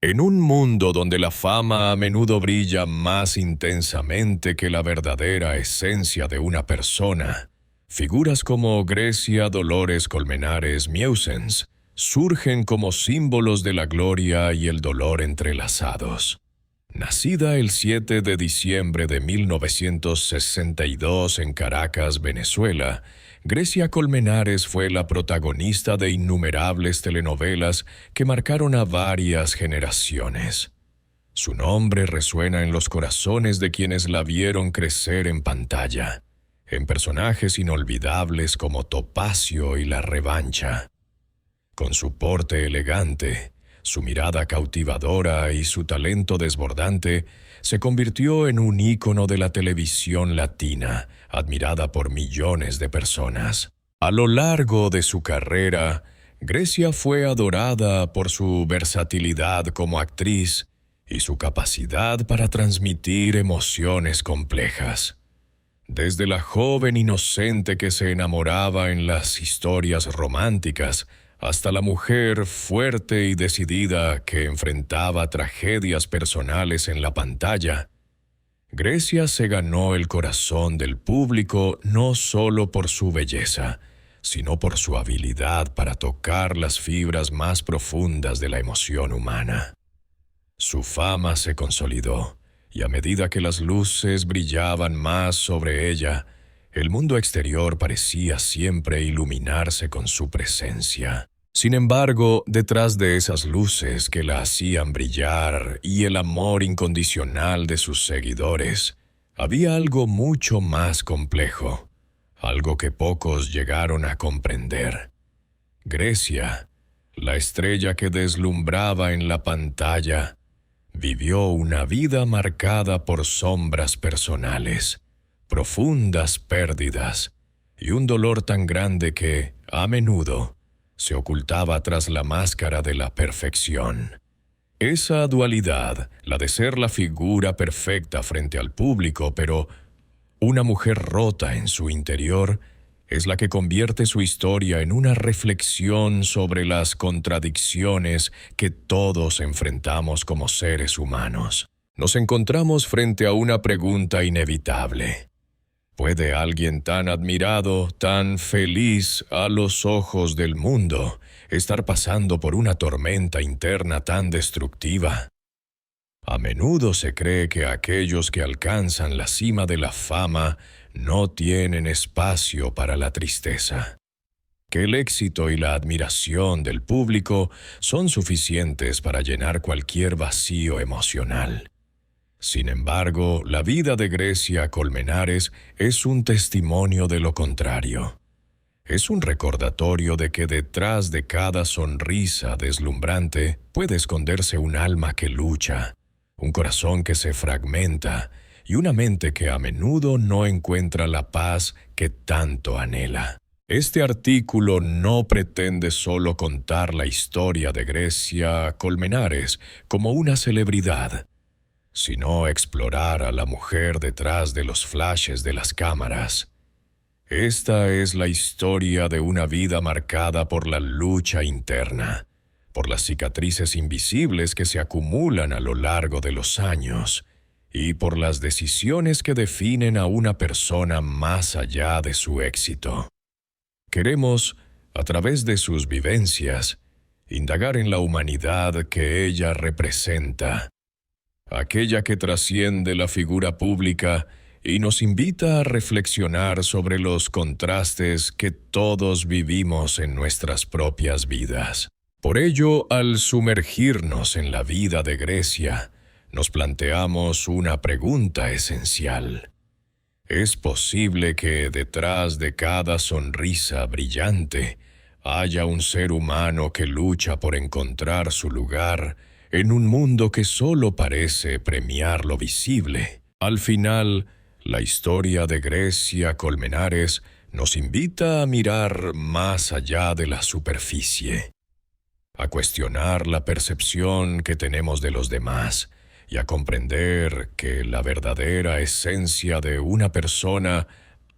En un mundo donde la fama a menudo brilla más intensamente que la verdadera esencia de una persona, figuras como Grecia Dolores Colmenares Mieusens surgen como símbolos de la gloria y el dolor entrelazados. Nacida el 7 de diciembre de 1962 en Caracas, Venezuela, Grecia Colmenares fue la protagonista de innumerables telenovelas que marcaron a varias generaciones. Su nombre resuena en los corazones de quienes la vieron crecer en pantalla, en personajes inolvidables como Topacio y La Revancha. Con su porte elegante, su mirada cautivadora y su talento desbordante, se convirtió en un ícono de la televisión latina, admirada por millones de personas. A lo largo de su carrera, Grecia fue adorada por su versatilidad como actriz y su capacidad para transmitir emociones complejas. Desde la joven inocente que se enamoraba en las historias románticas, hasta la mujer fuerte y decidida que enfrentaba tragedias personales en la pantalla, Grecia se ganó el corazón del público no solo por su belleza, sino por su habilidad para tocar las fibras más profundas de la emoción humana. Su fama se consolidó, y a medida que las luces brillaban más sobre ella, el mundo exterior parecía siempre iluminarse con su presencia. Sin embargo, detrás de esas luces que la hacían brillar y el amor incondicional de sus seguidores, había algo mucho más complejo, algo que pocos llegaron a comprender. Grecia, la estrella que deslumbraba en la pantalla, vivió una vida marcada por sombras personales, profundas pérdidas y un dolor tan grande que, a menudo, se ocultaba tras la máscara de la perfección. Esa dualidad, la de ser la figura perfecta frente al público, pero una mujer rota en su interior, es la que convierte su historia en una reflexión sobre las contradicciones que todos enfrentamos como seres humanos. Nos encontramos frente a una pregunta inevitable. ¿Puede alguien tan admirado, tan feliz a los ojos del mundo, estar pasando por una tormenta interna tan destructiva? A menudo se cree que aquellos que alcanzan la cima de la fama no tienen espacio para la tristeza, que el éxito y la admiración del público son suficientes para llenar cualquier vacío emocional. Sin embargo, la vida de Grecia Colmenares es un testimonio de lo contrario. Es un recordatorio de que detrás de cada sonrisa deslumbrante puede esconderse un alma que lucha, un corazón que se fragmenta y una mente que a menudo no encuentra la paz que tanto anhela. Este artículo no pretende solo contar la historia de Grecia Colmenares como una celebridad, sino explorar a la mujer detrás de los flashes de las cámaras. Esta es la historia de una vida marcada por la lucha interna, por las cicatrices invisibles que se acumulan a lo largo de los años y por las decisiones que definen a una persona más allá de su éxito. Queremos, a través de sus vivencias, indagar en la humanidad que ella representa, aquella que trasciende la figura pública y nos invita a reflexionar sobre los contrastes que todos vivimos en nuestras propias vidas. Por ello, al sumergirnos en la vida de Grecia, nos planteamos una pregunta esencial. ¿Es posible que detrás de cada sonrisa brillante haya un ser humano que lucha por encontrar su lugar en un mundo que solo parece premiar lo visible? Al final, la historia de Grecia Colmenares nos invita a mirar más allá de la superficie, a cuestionar la percepción que tenemos de los demás y a comprender que la verdadera esencia de una persona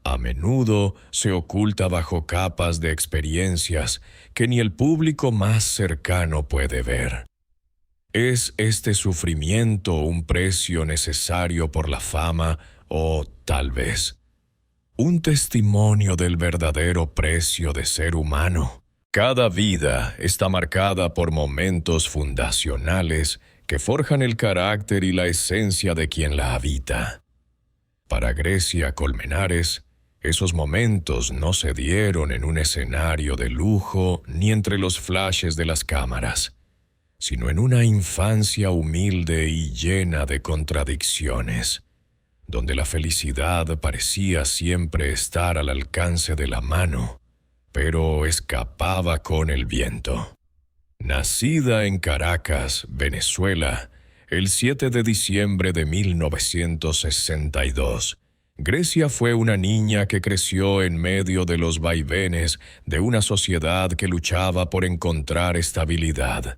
a menudo se oculta bajo capas de experiencias que ni el público más cercano puede ver. ¿Es este sufrimiento un precio necesario por la fama o, tal vez, un testimonio del verdadero precio de ser humano? Cada vida está marcada por momentos fundacionales que forjan el carácter y la esencia de quien la habita. Para Grecia Colmenares, esos momentos no se dieron en un escenario de lujo ni entre los flashes de las cámaras, sino en una infancia humilde y llena de contradicciones, donde la felicidad parecía siempre estar al alcance de la mano, pero escapaba con el viento. Nacida en Caracas, Venezuela, el 7 de diciembre de 1962, Grecia fue una niña que creció en medio de los vaivenes de una sociedad que luchaba por encontrar estabilidad,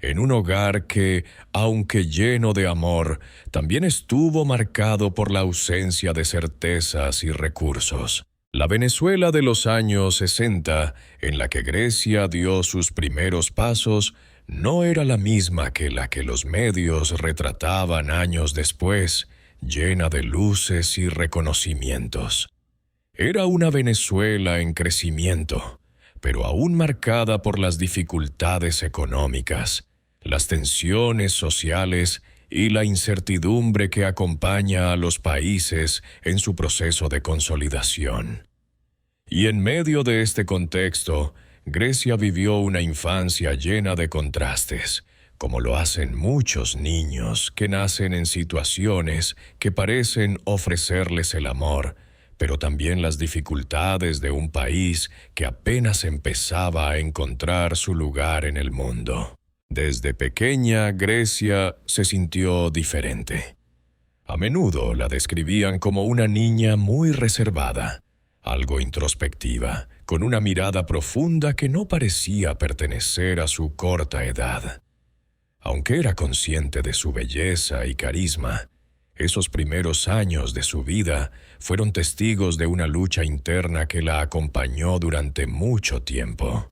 en un hogar que, aunque lleno de amor, también estuvo marcado por la ausencia de certezas y recursos. La Venezuela de los años 60, en la que Grecia dio sus primeros pasos, no era la misma que la que los medios retrataban años después, llena de luces y reconocimientos. Era una Venezuela en crecimiento, pero aún marcada por las dificultades económicas, las tensiones sociales y la incertidumbre que acompaña a los países en su proceso de consolidación. Y en medio de este contexto, Grecia vivió una infancia llena de contrastes, como lo hacen muchos niños que nacen en situaciones que parecen ofrecerles el amor, pero también las dificultades de un país que apenas empezaba a encontrar su lugar en el mundo. Desde pequeña, Grecia se sintió diferente. A menudo la describían como una niña muy reservada, algo introspectiva, con una mirada profunda que no parecía pertenecer a su corta edad. Aunque era consciente de su belleza y carisma, esos primeros años de su vida fueron testigos de una lucha interna que la acompañó durante mucho tiempo.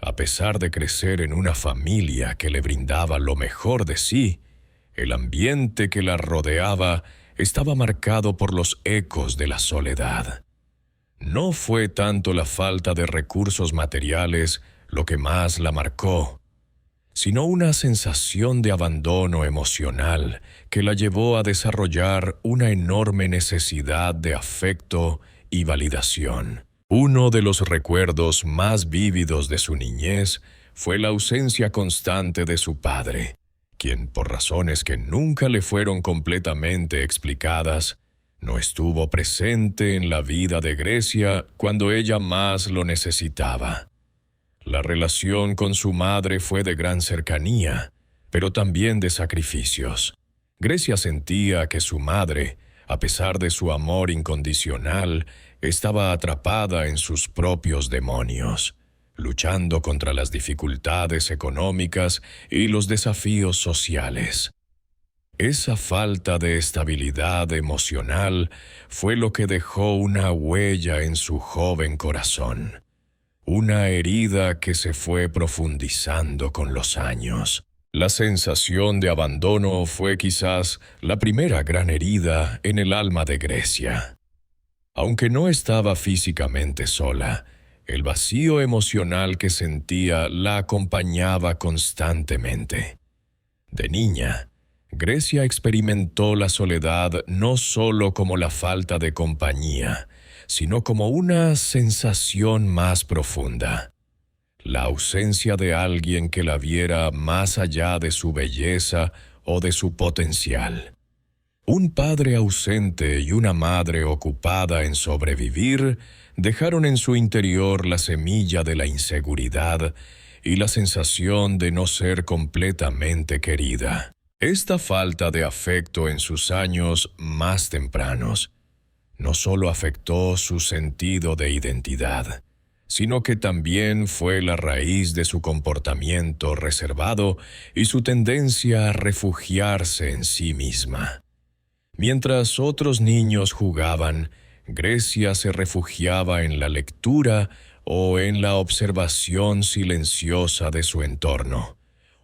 A pesar de crecer en una familia que le brindaba lo mejor de sí, el ambiente que la rodeaba estaba marcado por los ecos de la soledad. No fue tanto la falta de recursos materiales lo que más la marcó, sino una sensación de abandono emocional que la llevó a desarrollar una enorme necesidad de afecto y validación. Uno de los recuerdos más vívidos de su niñez fue la ausencia constante de su padre, quien, por razones que nunca le fueron completamente explicadas, no estuvo presente en la vida de Grecia cuando ella más lo necesitaba. La relación con su madre fue de gran cercanía, pero también de sacrificios. Grecia sentía que su madre, a pesar de su amor incondicional, estaba atrapada en sus propios demonios, luchando contra las dificultades económicas y los desafíos sociales. Esa falta de estabilidad emocional fue lo que dejó una huella en su joven corazón, una herida que se fue profundizando con los años. La sensación de abandono fue quizás la primera gran herida en el alma de Grecia. Aunque no estaba físicamente sola, el vacío emocional que sentía la acompañaba constantemente. De niña, Grecia experimentó la soledad no solo como la falta de compañía, sino como una sensación más profunda. La ausencia de alguien que la viera más allá de su belleza o de su potencial. Un padre ausente y una madre ocupada en sobrevivir dejaron en su interior la semilla de la inseguridad y la sensación de no ser completamente querida. Esta falta de afecto en sus años más tempranos no solo afectó su sentido de identidad, sino que también fue la raíz de su comportamiento reservado y su tendencia a refugiarse en sí misma. Mientras otros niños jugaban, Grecia se refugiaba en la lectura o en la observación silenciosa de su entorno,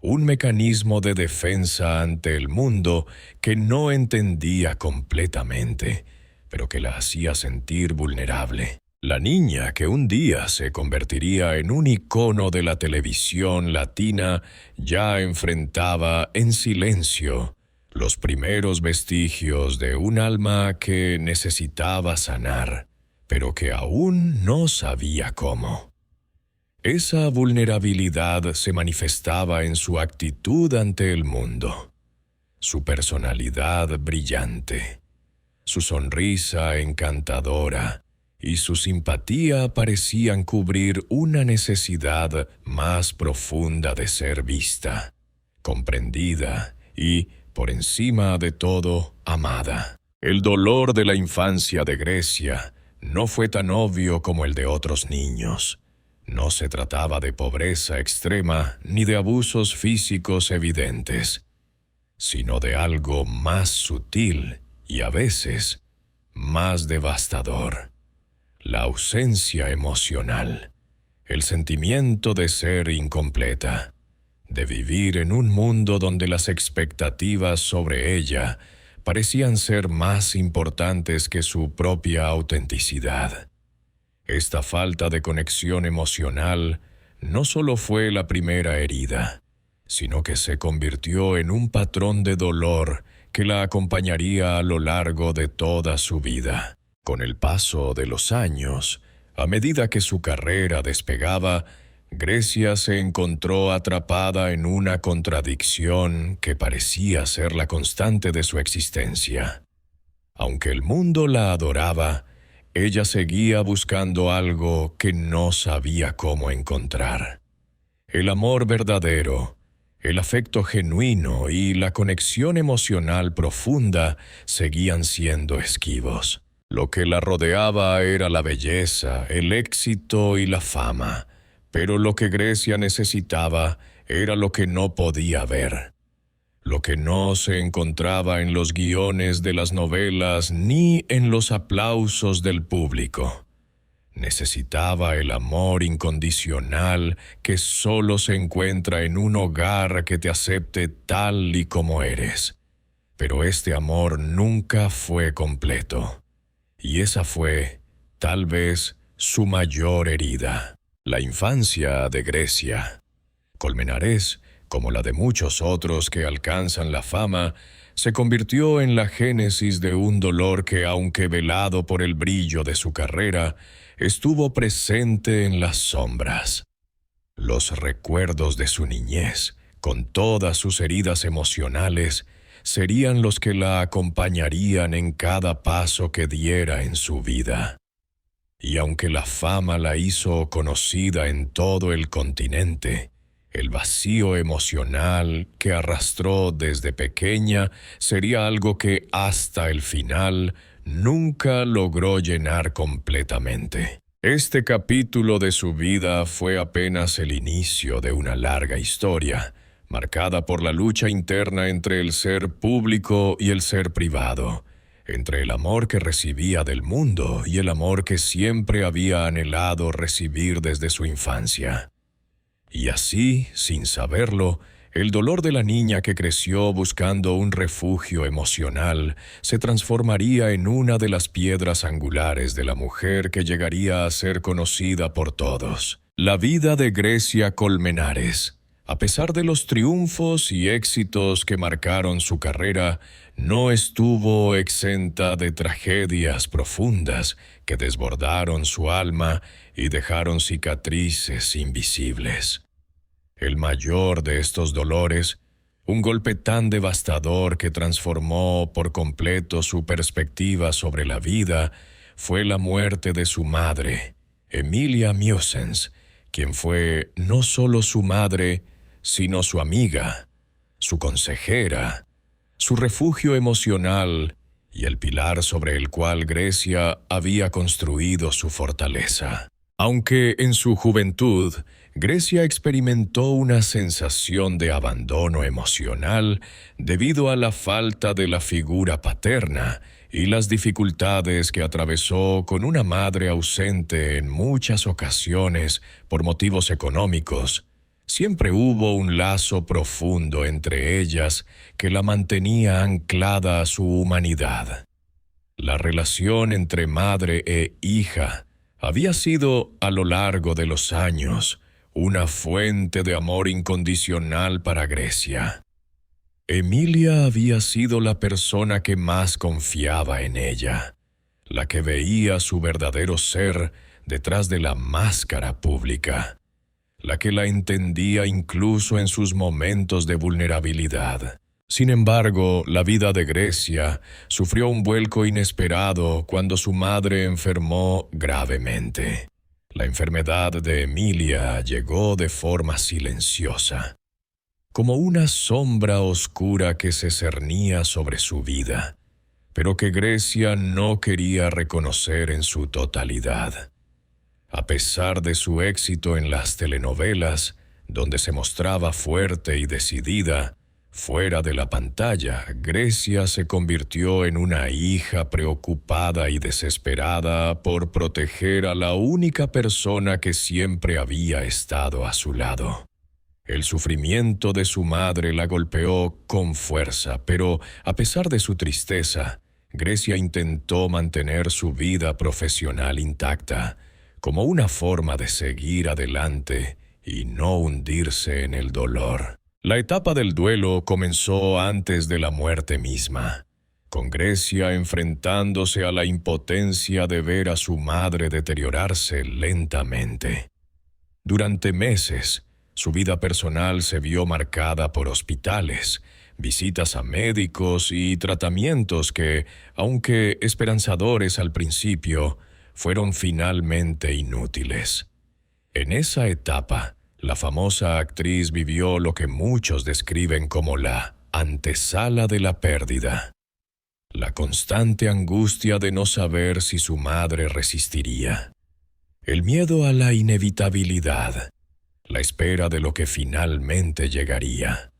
un mecanismo de defensa ante el mundo que no entendía completamente, pero que la hacía sentir vulnerable. La niña que un día se convertiría en un icono de la televisión latina ya enfrentaba en silencio los primeros vestigios de un alma que necesitaba sanar, pero que aún no sabía cómo. Esa vulnerabilidad se manifestaba en su actitud ante el mundo, su personalidad brillante, su sonrisa encantadora y su simpatía parecían cubrir una necesidad más profunda de ser vista, comprendida y, por encima de todo, amada. El dolor de la infancia de Grecia no fue tan obvio como el de otros niños. No se trataba de pobreza extrema ni de abusos físicos evidentes, sino de algo más sutil y a veces más devastador: la ausencia emocional, el sentimiento de ser incompleta, de vivir en un mundo donde las expectativas sobre ella parecían ser más importantes que su propia autenticidad. Esta falta de conexión emocional no solo fue la primera herida, sino que se convirtió en un patrón de dolor que la acompañaría a lo largo de toda su vida. Con el paso de los años, a medida que su carrera despegaba, Grecia se encontró atrapada en una contradicción que parecía ser la constante de su existencia. Aunque el mundo la adoraba, ella seguía buscando algo que no sabía cómo encontrar. El amor verdadero, el afecto genuino y la conexión emocional profunda seguían siendo esquivos. Lo que la rodeaba era la belleza, el éxito y la fama, pero lo que Grecia necesitaba era lo que no podía ver, lo que no se encontraba en los guiones de las novelas ni en los aplausos del público. Necesitaba el amor incondicional que solo se encuentra en un hogar que te acepte tal y como eres. Pero este amor nunca fue completo. Y esa fue, tal vez, su mayor herida: la infancia de Grecia. Colmenares, como la de muchos otros que alcanzan la fama, se convirtió en la génesis de un dolor que, aunque velado por el brillo de su carrera, estuvo presente en las sombras. Los recuerdos de su niñez, con todas sus heridas emocionales, serían los que la acompañarían en cada paso que diera en su vida. Y aunque la fama la hizo conocida en todo el continente, el vacío emocional que arrastró desde pequeña sería algo que hasta el final nunca logró llenar completamente. Este capítulo de su vida fue apenas el inicio de una larga historia, marcada por la lucha interna entre el ser público y el ser privado, entre el amor que recibía del mundo y el amor que siempre había anhelado recibir desde su infancia. Y así, sin saberlo, el dolor de la niña que creció buscando un refugio emocional se transformaría en una de las piedras angulares de la mujer que llegaría a ser conocida por todos. La vida de Grecia Colmenares, a pesar de los triunfos y éxitos que marcaron su carrera, no estuvo exenta de tragedias profundas que desbordaron su alma y dejaron cicatrices invisibles. El mayor de estos dolores, un golpe tan devastador que transformó por completo su perspectiva sobre la vida, fue la muerte de su madre, Emilia Mussens, quien fue no solo su madre, sino su amiga, su consejera, su refugio emocional y el pilar sobre el cual Grecia había construido su fortaleza. Aunque en su juventud Grecia experimentó una sensación de abandono emocional debido a la falta de la figura paterna y las dificultades que atravesó con una madre ausente en muchas ocasiones por motivos económicos, Siempre hubo un lazo profundo entre ellas que la mantenía anclada a su humanidad. La relación entre madre e hija había sido, a lo largo de los años, una fuente de amor incondicional para Grecia. Emilia había sido la persona que más confiaba en ella, la que veía su verdadero ser detrás de la máscara pública, la que la entendía incluso en sus momentos de vulnerabilidad. Sin embargo, la vida de Grecia sufrió un vuelco inesperado cuando su madre enfermó gravemente. La enfermedad de Emilia llegó de forma silenciosa, como una sombra oscura que se cernía sobre su vida, pero que Grecia no quería reconocer en su totalidad. A pesar de su éxito en las telenovelas, donde se mostraba fuerte y decidida, fuera de la pantalla, Grecia se convirtió en una hija preocupada y desesperada por proteger a la única persona que siempre había estado a su lado. El sufrimiento de su madre la golpeó con fuerza, pero a pesar de su tristeza, Grecia intentó mantener su vida profesional intacta, como una forma de seguir adelante y no hundirse en el dolor. La etapa del duelo comenzó antes de la muerte misma, con Grecia enfrentándose a la impotencia de ver a su madre deteriorarse lentamente. Durante meses, su vida personal se vio marcada por hospitales, visitas a médicos y tratamientos que, aunque esperanzadores al principio, fueron finalmente inútiles. En esa etapa, la famosa actriz vivió lo que muchos describen como la antesala de la pérdida. La constante angustia de no saber si su madre resistiría. El miedo a la inevitabilidad. La espera de lo que finalmente llegaría.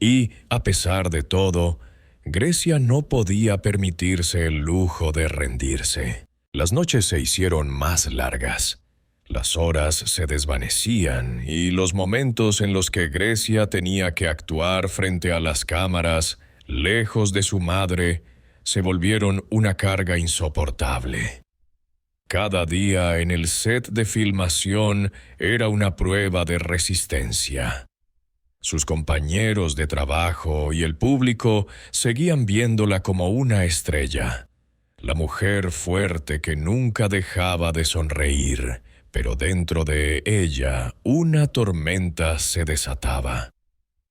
Y, a pesar de todo, Grecia no podía permitirse el lujo de rendirse. Las noches se hicieron más largas. Las horas se desvanecían y los momentos en los que Grecia tenía que actuar frente a las cámaras, lejos de su madre, se volvieron una carga insoportable. Cada día en el set de filmación era una prueba de resistencia. Sus compañeros de trabajo y el público seguían viéndola como una estrella, la mujer fuerte que nunca dejaba de sonreír, pero dentro de ella una tormenta se desataba.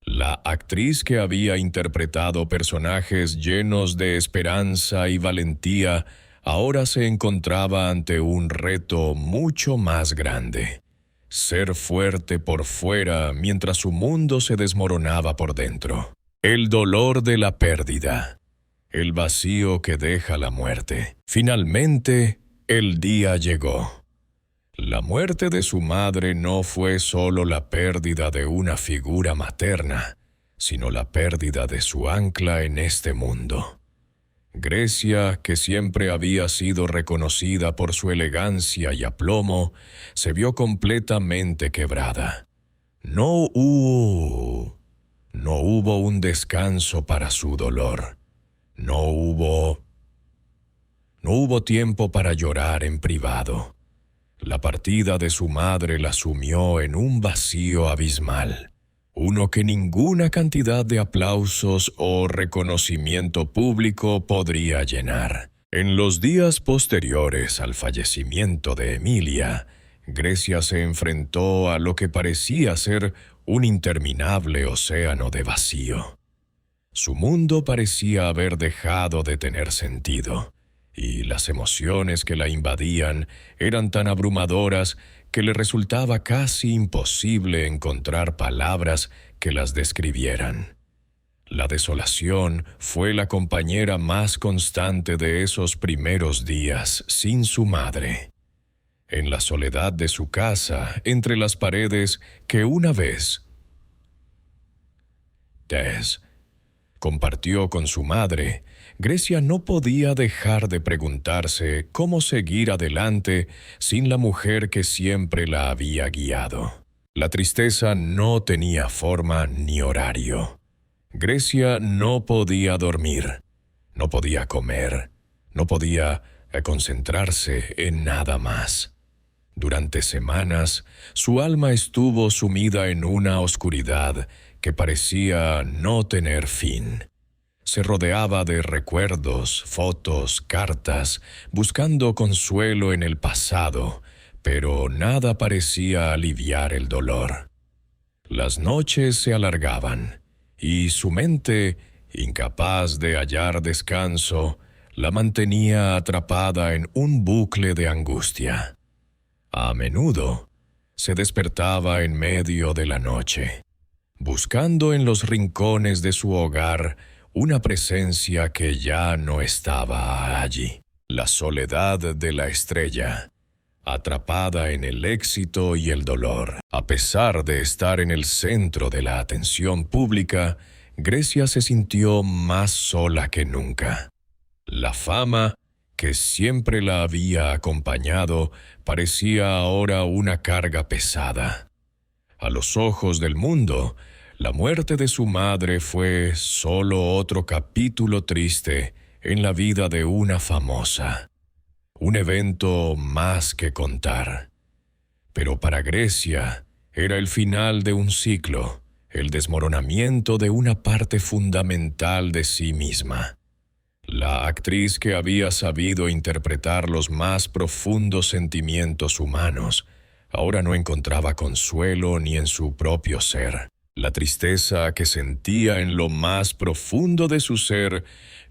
La actriz que había interpretado personajes llenos de esperanza y valentía ahora se encontraba ante un reto mucho más grande: ser fuerte por fuera mientras su mundo se desmoronaba por dentro. El dolor de la pérdida, el vacío que deja la muerte. Finalmente, el día llegó. La muerte de su madre no fue solo la pérdida de una figura materna, sino la pérdida de su ancla en este mundo. Grecia, que siempre había sido reconocida por su elegancia y aplomo, se vio completamente quebrada. No hubo un descanso para su dolor. No hubo tiempo para llorar en privado. La partida de su madre la sumió en un vacío abismal, uno que ninguna cantidad de aplausos o reconocimiento público podría llenar. En los días posteriores al fallecimiento de Emilia, Grecia se enfrentó a lo que parecía ser un interminable océano de vacío. Su mundo parecía haber dejado de tener sentido, y las emociones que la invadían eran tan abrumadoras que le resultaba casi imposible encontrar palabras que las describieran. La desolación fue la compañera más constante de esos primeros días sin su madre. En la soledad de su casa, entre las paredes que una vez Tess compartió con su madre, Grecia no podía dejar de preguntarse cómo seguir adelante sin la mujer que siempre la había guiado. La tristeza no tenía forma ni horario. Grecia no podía dormir, no podía comer, no podía concentrarse en nada más. Durante semanas, su alma estuvo sumida en una oscuridad que parecía no tener fin. Se rodeaba de recuerdos, fotos, cartas, buscando consuelo en el pasado, pero nada parecía aliviar el dolor. Las noches se alargaban, y su mente, incapaz de hallar descanso, la mantenía atrapada en un bucle de angustia. A menudo, se despertaba en medio de la noche, buscando en los rincones de su hogar una presencia que ya no estaba allí. La soledad de la estrella, atrapada en el éxito y el dolor. A pesar de estar en el centro de la atención pública, Grecia se sintió más sola que nunca. La fama, que siempre la había acompañado, parecía ahora una carga pesada. A los ojos del mundo, la muerte de su madre fue solo otro capítulo triste en la vida de una famosa. Un evento más que contar. Pero para Grecia era el final de un ciclo, el desmoronamiento de una parte fundamental de sí misma. La actriz que había sabido interpretar los más profundos sentimientos humanos ahora no encontraba consuelo ni en su propio ser. La tristeza que sentía en lo más profundo de su ser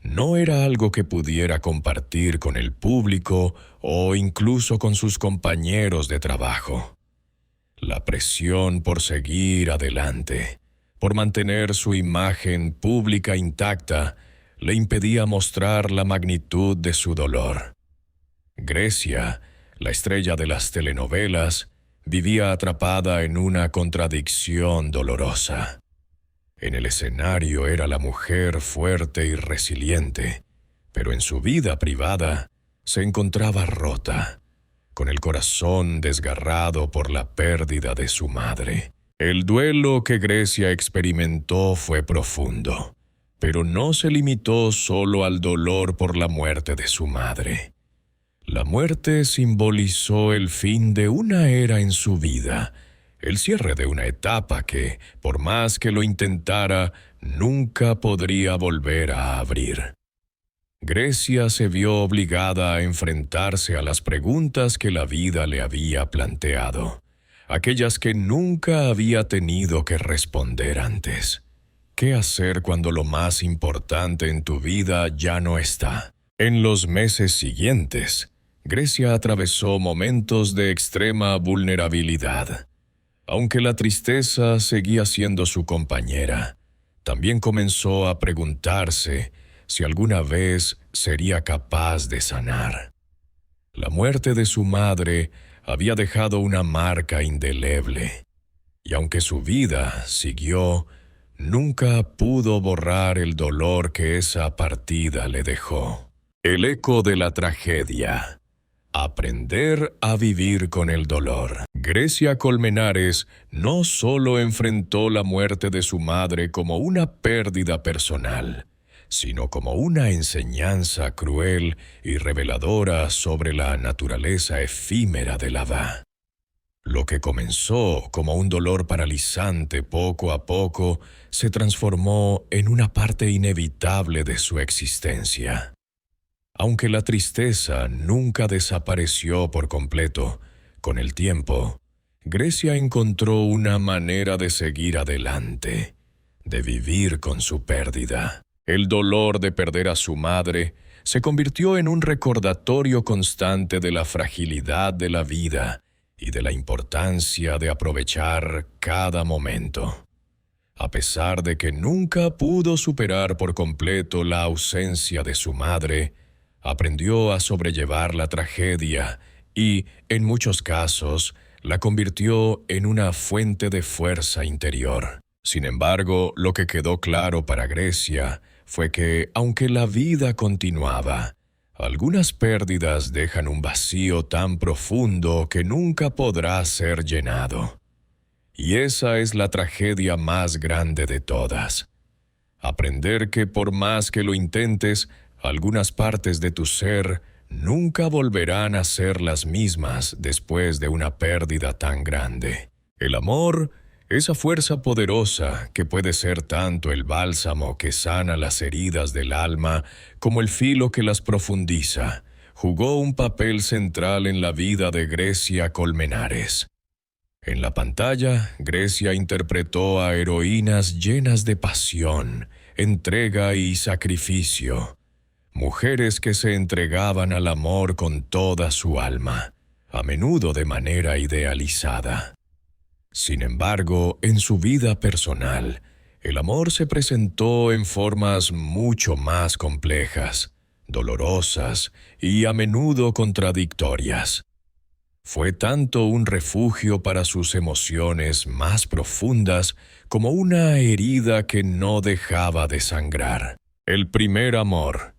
no era algo que pudiera compartir con el público o incluso con sus compañeros de trabajo. La presión por seguir adelante, por mantener su imagen pública intacta, le impedía mostrar la magnitud de su dolor. Grecia, la estrella de las telenovelas, vivía atrapada en una contradicción dolorosa. En el escenario era la mujer fuerte y resiliente, pero en su vida privada se encontraba rota, con el corazón desgarrado por la pérdida de su madre. El duelo que Grecia experimentó fue profundo, pero no se limitó solo al dolor por la muerte de su madre. La muerte simbolizó el fin de una era en su vida, el cierre de una etapa que, por más que lo intentara, nunca podría volver a abrir. Grecia se vio obligada a enfrentarse a las preguntas que la vida le había planteado, aquellas que nunca había tenido que responder antes. ¿Qué hacer cuando lo más importante en tu vida ya no está? En los meses siguientes, Grecia atravesó momentos de extrema vulnerabilidad. Aunque la tristeza seguía siendo su compañera, también comenzó a preguntarse si alguna vez sería capaz de sanar. La muerte de su madre había dejado una marca indeleble, y aunque su vida siguió, nunca pudo borrar el dolor que esa partida le dejó. El eco de la tragedia. Aprender a vivir con el dolor. Grecia Colmenares no solo enfrentó la muerte de su madre como una pérdida personal, sino como una enseñanza cruel y reveladora sobre la naturaleza efímera del Hada. Lo que comenzó como un dolor paralizante poco a poco se transformó en una parte inevitable de su existencia. Aunque la tristeza nunca desapareció por completo, con el tiempo, Grecia encontró una manera de seguir adelante, de vivir con su pérdida. El dolor de perder a su madre se convirtió en un recordatorio constante de la fragilidad de la vida y de la importancia de aprovechar cada momento. A pesar de que nunca pudo superar por completo la ausencia de su madre, aprendió a sobrellevar la tragedia y, en muchos casos, la convirtió en una fuente de fuerza interior. Sin embargo, lo que quedó claro para Grecia fue que, aunque la vida continuaba, algunas pérdidas dejan un vacío tan profundo que nunca podrá ser llenado. Y esa es la tragedia más grande de todas. Aprender que por más que lo intentes, algunas partes de tu ser nunca volverán a ser las mismas después de una pérdida tan grande. El amor, esa fuerza poderosa que puede ser tanto el bálsamo que sana las heridas del alma como el filo que las profundiza, jugó un papel central en la vida de Grecia Colmenares. En la pantalla, Grecia interpretó a heroínas llenas de pasión, entrega y sacrificio. Mujeres que se entregaban al amor con toda su alma, a menudo de manera idealizada. Sin embargo, en su vida personal, el amor se presentó en formas mucho más complejas, dolorosas y a menudo contradictorias. Fue tanto un refugio para sus emociones más profundas como una herida que no dejaba de sangrar. El primer amor,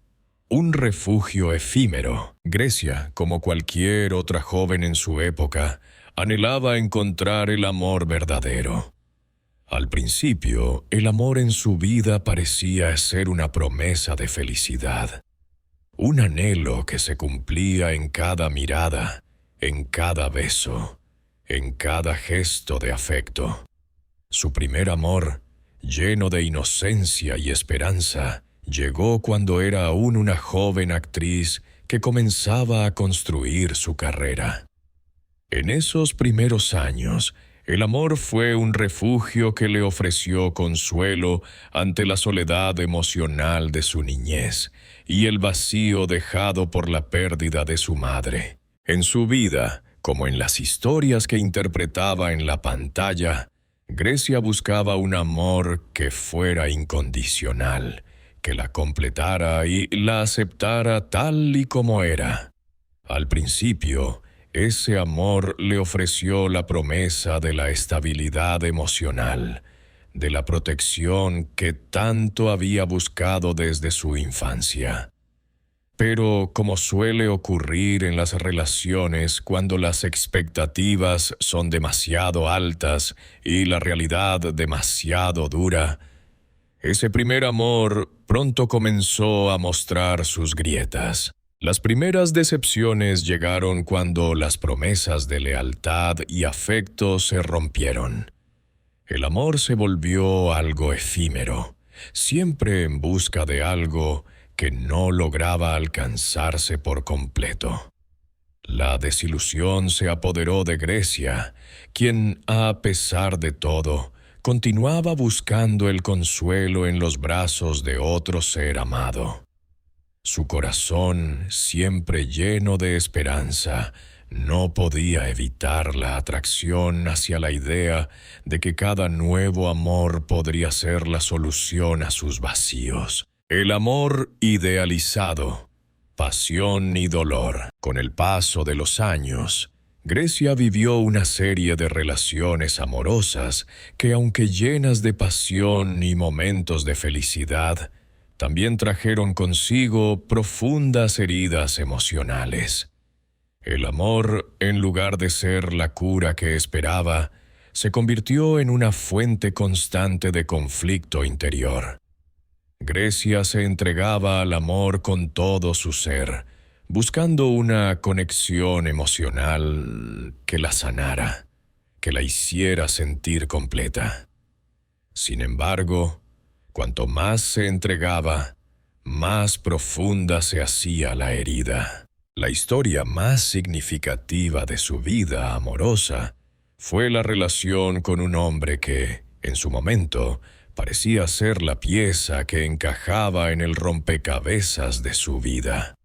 un refugio efímero. Grecia, como cualquier otra joven en su época, anhelaba encontrar el amor verdadero. Al principio, el amor en su vida parecía ser una promesa de felicidad, un anhelo que se cumplía en cada mirada, en cada beso, en cada gesto de afecto. Su primer amor, lleno de inocencia y esperanza, llegó cuando era aún una joven actriz que comenzaba a construir su carrera. En esos primeros años, el amor fue un refugio que le ofreció consuelo ante la soledad emocional de su niñez y el vacío dejado por la pérdida de su madre. En su vida, como en las historias que interpretaba en la pantalla, Grecia buscaba un amor que fuera incondicional, que la completara y la aceptara tal y como era. Al principio, ese amor le ofreció la promesa de la estabilidad emocional, de la protección que tanto había buscado desde su infancia. Pero, como suele ocurrir en las relaciones cuando las expectativas son demasiado altas y la realidad demasiado dura, ese primer amor pronto comenzó a mostrar sus grietas. Las primeras decepciones llegaron cuando las promesas de lealtad y afecto se rompieron. El amor se volvió algo efímero, siempre en busca de algo que no lograba alcanzarse por completo. La desilusión se apoderó de Grecia, quien, a pesar de todo, continuaba buscando el consuelo en los brazos de otro ser amado. Su corazón, siempre lleno de esperanza, no podía evitar la atracción hacia la idea de que cada nuevo amor podría ser la solución a sus vacíos. El amor idealizado, pasión y dolor. Con el paso de los años, Grecia vivió una serie de relaciones amorosas que, aunque llenas de pasión y momentos de felicidad, también trajeron consigo profundas heridas emocionales. El amor, en lugar de ser la cura que esperaba, se convirtió en una fuente constante de conflicto interior. Grecia se entregaba al amor con todo su ser, buscando una conexión emocional que la sanara, que la hiciera sentir completa. Sin embargo, cuanto más se entregaba, más profunda se hacía la herida. La historia más significativa de su vida amorosa fue la relación con un hombre que, en su momento, parecía ser la pieza que encajaba en el rompecabezas de su vida.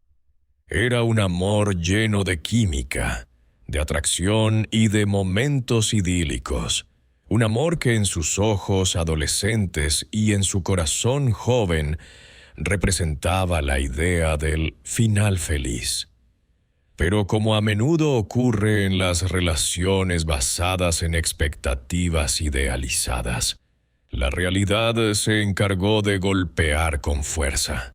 Era un amor lleno de química, de atracción y de momentos idílicos. Un amor que en sus ojos adolescentes y en su corazón joven representaba la idea del final feliz. Pero como a menudo ocurre en las relaciones basadas en expectativas idealizadas, la realidad se encargó de golpear con fuerza.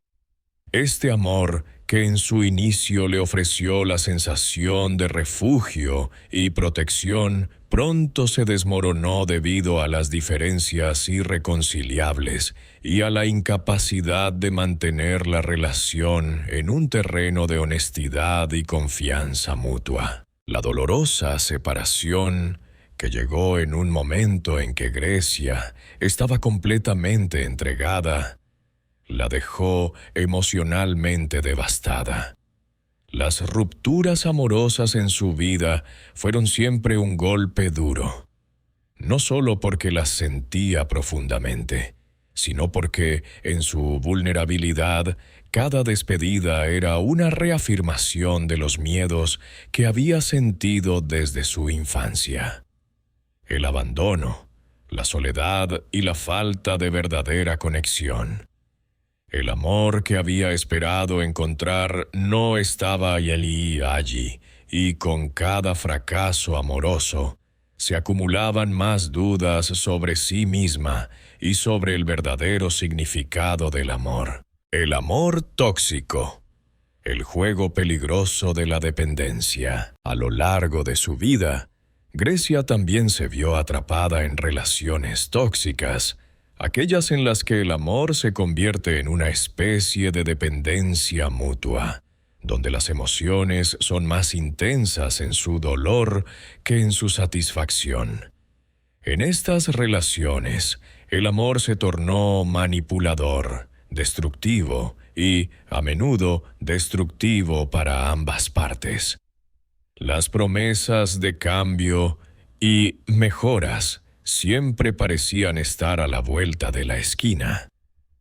Este amor, que en su inicio le ofreció la sensación de refugio y protección, pronto se desmoronó debido a las diferencias irreconciliables y a la incapacidad de mantener la relación en un terreno de honestidad y confianza mutua. La dolorosa separación, que llegó en un momento en que Grecia estaba completamente entregada, la dejó emocionalmente devastada. Las rupturas amorosas en su vida fueron siempre un golpe duro, no solo porque las sentía profundamente, sino porque, en su vulnerabilidad, cada despedida era una reafirmación de los miedos que había sentido desde su infancia. El abandono, la soledad y la falta de verdadera conexión. El amor que había esperado encontrar no estaba allí, y con cada fracaso amoroso se acumulaban más dudas sobre sí misma y sobre el verdadero significado del amor. El amor tóxico, el juego peligroso de la dependencia. A lo largo de su vida, Grecia también se vio atrapada en relaciones tóxicas, aquellas en las que el amor se convierte en una especie de dependencia mutua, donde las emociones son más intensas en su dolor que en su satisfacción. En estas relaciones, el amor se tornó manipulador, destructivo y, a menudo, destructivo para ambas partes. Las promesas de cambio y mejoras siempre parecían estar a la vuelta de la esquina,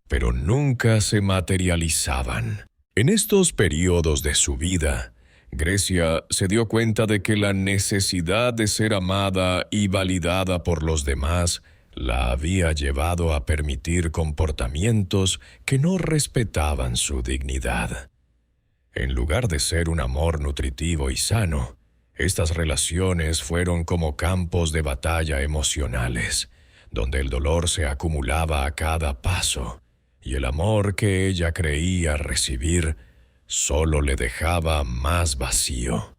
pero nunca se materializaban. En estos periodos de su vida, Grecia se dio cuenta de que la necesidad de ser amada y validada por los demás la había llevado a permitir comportamientos que no respetaban su dignidad. En lugar de ser un amor nutritivo y sano, estas relaciones fueron como campos de batalla emocionales, donde el dolor se acumulaba a cada paso, y el amor que ella creía recibir solo le dejaba más vacío.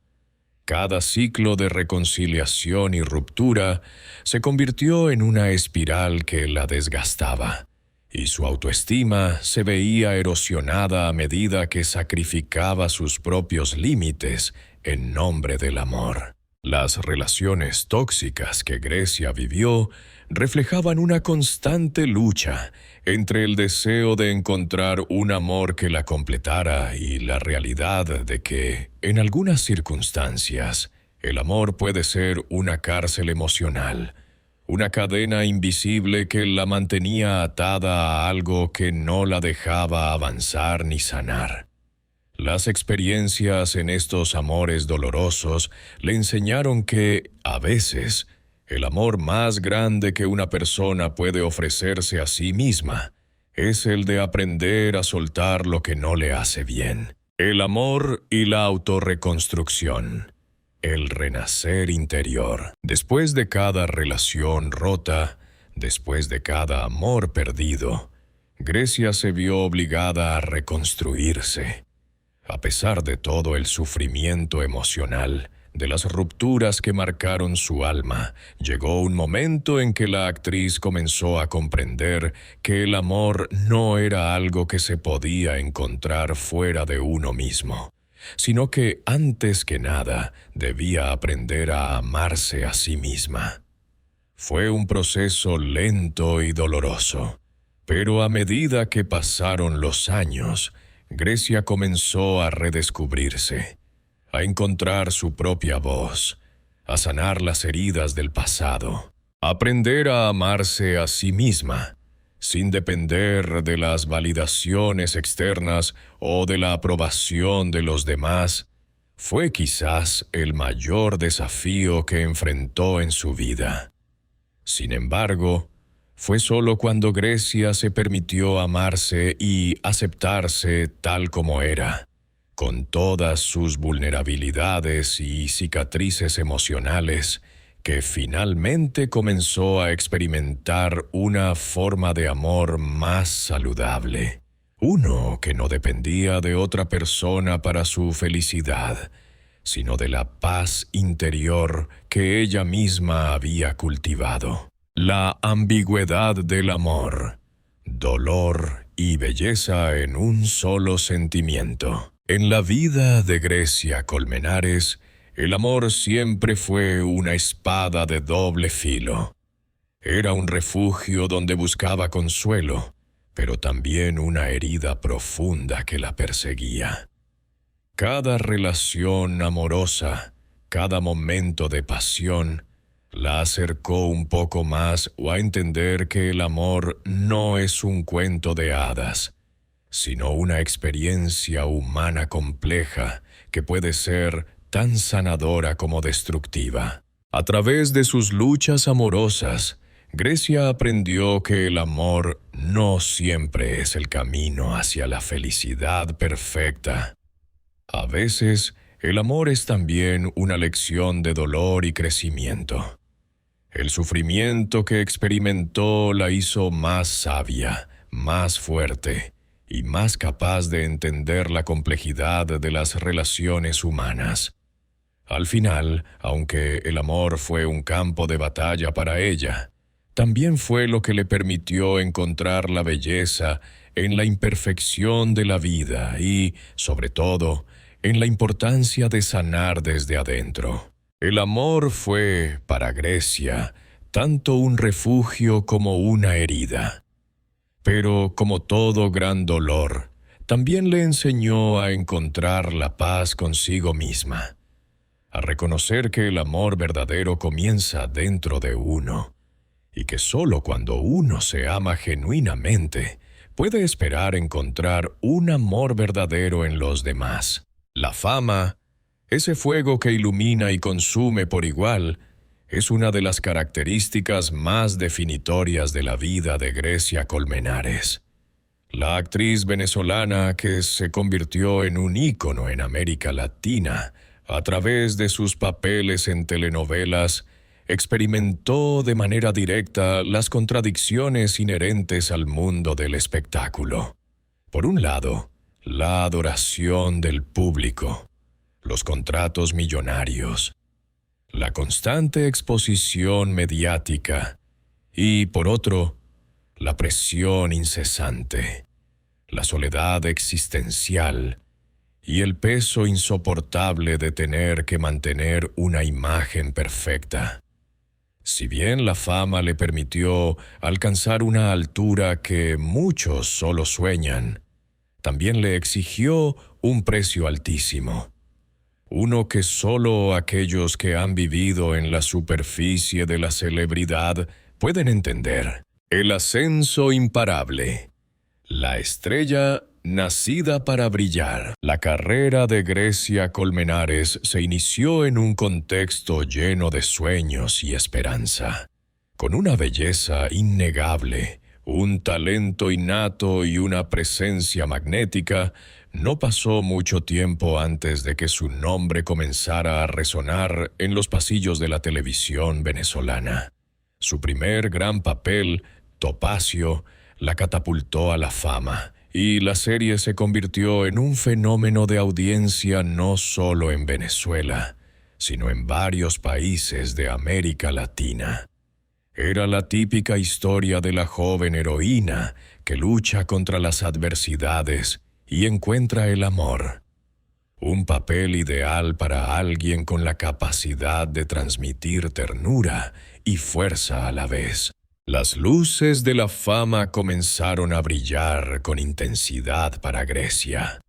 Cada ciclo de reconciliación y ruptura se convirtió en una espiral que la desgastaba, y su autoestima se veía erosionada a medida que sacrificaba sus propios límites en nombre del amor. Las relaciones tóxicas que Grecia vivió reflejaban una constante lucha entre el deseo de encontrar un amor que la completara y la realidad de que, en algunas circunstancias, el amor puede ser una cárcel emocional, una cadena invisible que la mantenía atada a algo que no la dejaba avanzar ni sanar. Las experiencias en estos amores dolorosos le enseñaron que, a veces, el amor más grande que una persona puede ofrecerse a sí misma es el de aprender a soltar lo que no le hace bien. El amor y la autorreconstrucción. El renacer interior. Después de cada relación rota, después de cada amor perdido, Grecia se vio obligada a reconstruirse. A pesar de todo el sufrimiento emocional, de las rupturas que marcaron su alma, llegó un momento en que la actriz comenzó a comprender que el amor no era algo que se podía encontrar fuera de uno mismo, sino que, antes que nada, debía aprender a amarse a sí misma. Fue un proceso lento y doloroso, pero a medida que pasaron los años, Grecia comenzó a redescubrirse, a encontrar su propia voz, a sanar las heridas del pasado, a aprender a amarse a sí misma, sin depender de las validaciones externas o de la aprobación de los demás. Fue quizás el mayor desafío que enfrentó en su vida. Sin embargo, fue solo cuando Grecia se permitió amarse y aceptarse tal como era, con todas sus vulnerabilidades y cicatrices emocionales, que finalmente comenzó a experimentar una forma de amor más saludable, uno que no dependía de otra persona para su felicidad, sino de la paz interior que ella misma había cultivado. La ambigüedad del amor, dolor y belleza en un solo sentimiento. En la vida de Grecia Colmenares, el amor siempre fue una espada de doble filo. Era un refugio donde buscaba consuelo, pero también una herida profunda que la perseguía. Cada relación amorosa, cada momento de pasión, la acercó un poco más a entender que el amor no es un cuento de hadas, sino una experiencia humana compleja que puede ser tan sanadora como destructiva. A través de sus luchas amorosas, Grecia aprendió que el amor no siempre es el camino hacia la felicidad perfecta. A veces, el amor es también una lección de dolor y crecimiento. El sufrimiento que experimentó la hizo más sabia, más fuerte y más capaz de entender la complejidad de las relaciones humanas. Al final, aunque el amor fue un campo de batalla para ella, también fue lo que le permitió encontrar la belleza en la imperfección de la vida y, sobre todo, en la importancia de sanar desde adentro. El amor fue, para Grecia, tanto un refugio como una herida. Pero, como todo gran dolor, también le enseñó a encontrar la paz consigo misma, a reconocer que el amor verdadero comienza dentro de uno, y que solo cuando uno se ama genuinamente puede esperar encontrar un amor verdadero en los demás. La fama, ese fuego que ilumina y consume por igual, es una de las características más definitorias de la vida de Grecia Colmenares. La actriz venezolana que se convirtió en un ícono en América Latina a través de sus papeles en telenovelas, experimentó de manera directa las contradicciones inherentes al mundo del espectáculo. Por un lado, la adoración del público, los contratos millonarios, la constante exposición mediática y, por otro, la presión incesante, la soledad existencial y el peso insoportable de tener que mantener una imagen perfecta. Si bien la fama le permitió alcanzar una altura que muchos solo sueñan, también le exigió un precio altísimo, uno que solo aquellos que han vivido en la superficie de la celebridad pueden entender. El ascenso imparable, la estrella nacida para brillar. La carrera de Grecia Colmenares se inició en un contexto lleno de sueños y esperanza. Con una belleza innegable, un talento innato y una presencia magnética, no pasó mucho tiempo antes de que su nombre comenzara a resonar en los pasillos de la televisión venezolana. Su primer gran papel, Topacio, la catapultó a la fama, y la serie se convirtió en un fenómeno de audiencia no solo en Venezuela, sino en varios países de América Latina. Era la típica historia de la joven heroína que lucha contra las adversidades y encuentra el amor. Un papel ideal para alguien con la capacidad de transmitir ternura y fuerza a la vez. Las luces de la fama comenzaron a brillar con intensidad para Grecia.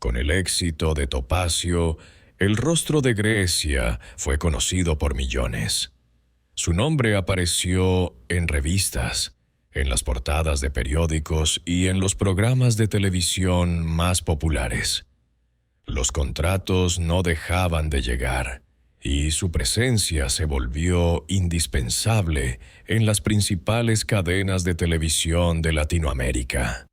Con el éxito de Topacio, el rostro de Grecia fue conocido por millones. Su nombre apareció en revistas, en las portadas de periódicos y en los programas de televisión más populares. Los contratos no dejaban de llegar, y su presencia se volvió indispensable en las principales cadenas de televisión de Latinoamérica.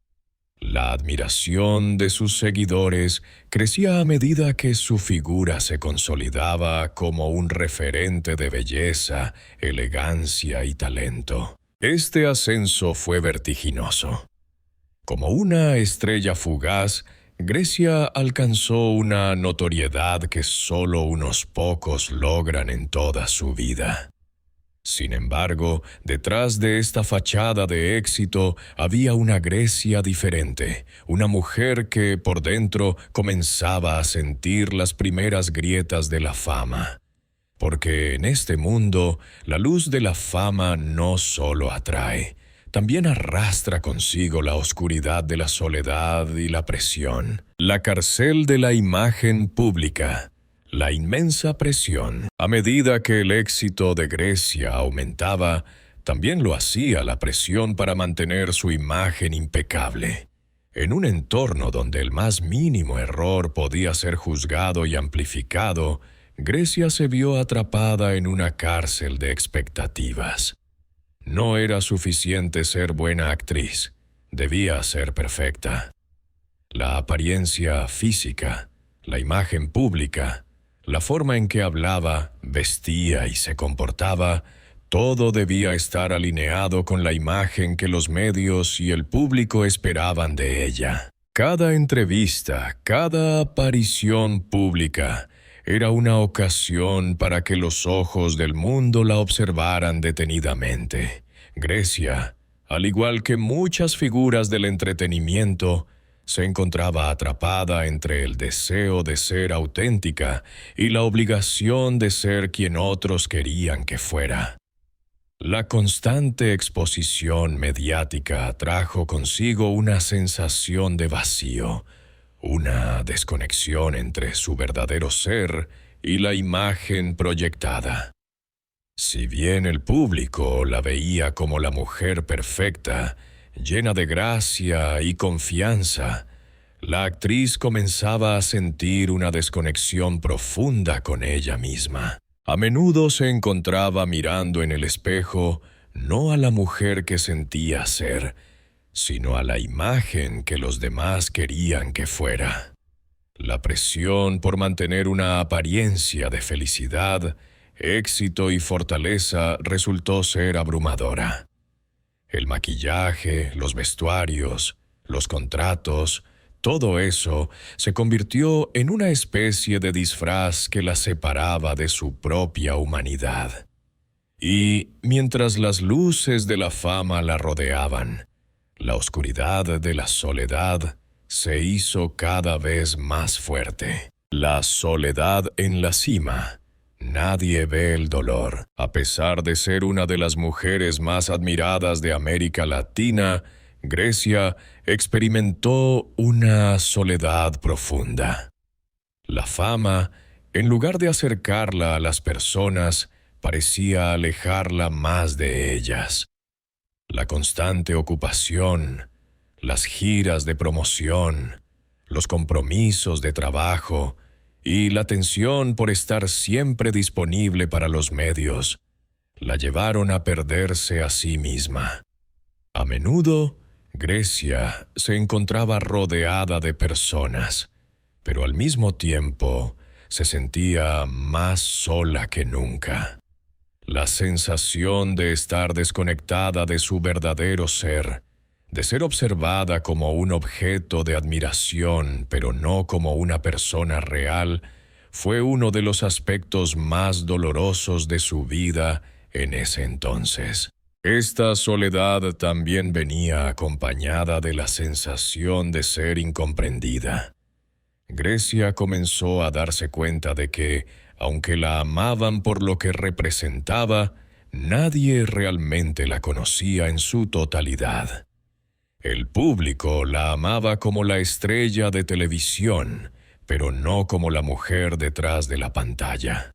La admiración de sus seguidores crecía a medida que su figura se consolidaba como un referente de belleza, elegancia y talento. Este ascenso fue vertiginoso. Como una estrella fugaz, Grecia alcanzó una notoriedad que solo unos pocos logran en toda su vida. Sin embargo, detrás de esta fachada de éxito había una Grecia diferente, una mujer que por dentro comenzaba a sentir las primeras grietas de la fama. Porque en este mundo, la luz de la fama no solo atrae, también arrastra consigo la oscuridad de la soledad y la presión, la cárcel de la imagen pública. La inmensa presión. A medida que el éxito de Grecia aumentaba, también lo hacía la presión para mantener su imagen impecable. En un entorno donde el más mínimo error podía ser juzgado y amplificado, Grecia se vio atrapada en una cárcel de expectativas. No era suficiente ser buena actriz, debía ser perfecta. La apariencia física, la imagen pública, la forma en que hablaba, vestía y se comportaba, todo debía estar alineado con la imagen que los medios y el público esperaban de ella. Cada entrevista, cada aparición pública, era una ocasión para que los ojos del mundo la observaran detenidamente. Grecia, al igual que muchas figuras del entretenimiento, se encontraba atrapada entre el deseo de ser auténtica y la obligación de ser quien otros querían que fuera. La constante exposición mediática trajo consigo una sensación de vacío, una desconexión entre su verdadero ser y la imagen proyectada. Si bien el público la veía como la mujer perfecta, llena de gracia y confianza, la actriz comenzaba a sentir una desconexión profunda con ella misma. A menudo se encontraba mirando en el espejo no a la mujer que sentía ser, sino a la imagen que los demás querían que fuera. La presión por mantener una apariencia de felicidad, éxito y fortaleza resultó ser abrumadora. El maquillaje, los vestuarios, los contratos, todo eso se convirtió en una especie de disfraz que la separaba de su propia humanidad. Y mientras las luces de la fama la rodeaban, la oscuridad de la soledad se hizo cada vez más fuerte. La soledad en la cima. Nadie ve el dolor. A pesar de ser una de las mujeres más admiradas de América Latina, Grecia experimentó una soledad profunda. La fama, en lugar de acercarla a las personas, parecía alejarla más de ellas. La constante ocupación, las giras de promoción, los compromisos de trabajo y la tensión por estar siempre disponible para los medios la llevaron a perderse a sí misma. A menudo, Grecia se encontraba rodeada de personas, pero al mismo tiempo se sentía más sola que nunca. La sensación de estar desconectada de su verdadero ser, de ser observada como un objeto de admiración, pero no como una persona real, fue uno de los aspectos más dolorosos de su vida en ese entonces. Esta soledad también venía acompañada de la sensación de ser incomprendida. Grecia comenzó a darse cuenta de que, aunque la amaban por lo que representaba, nadie realmente la conocía en su totalidad. El público la amaba como la estrella de televisión, pero no como la mujer detrás de la pantalla.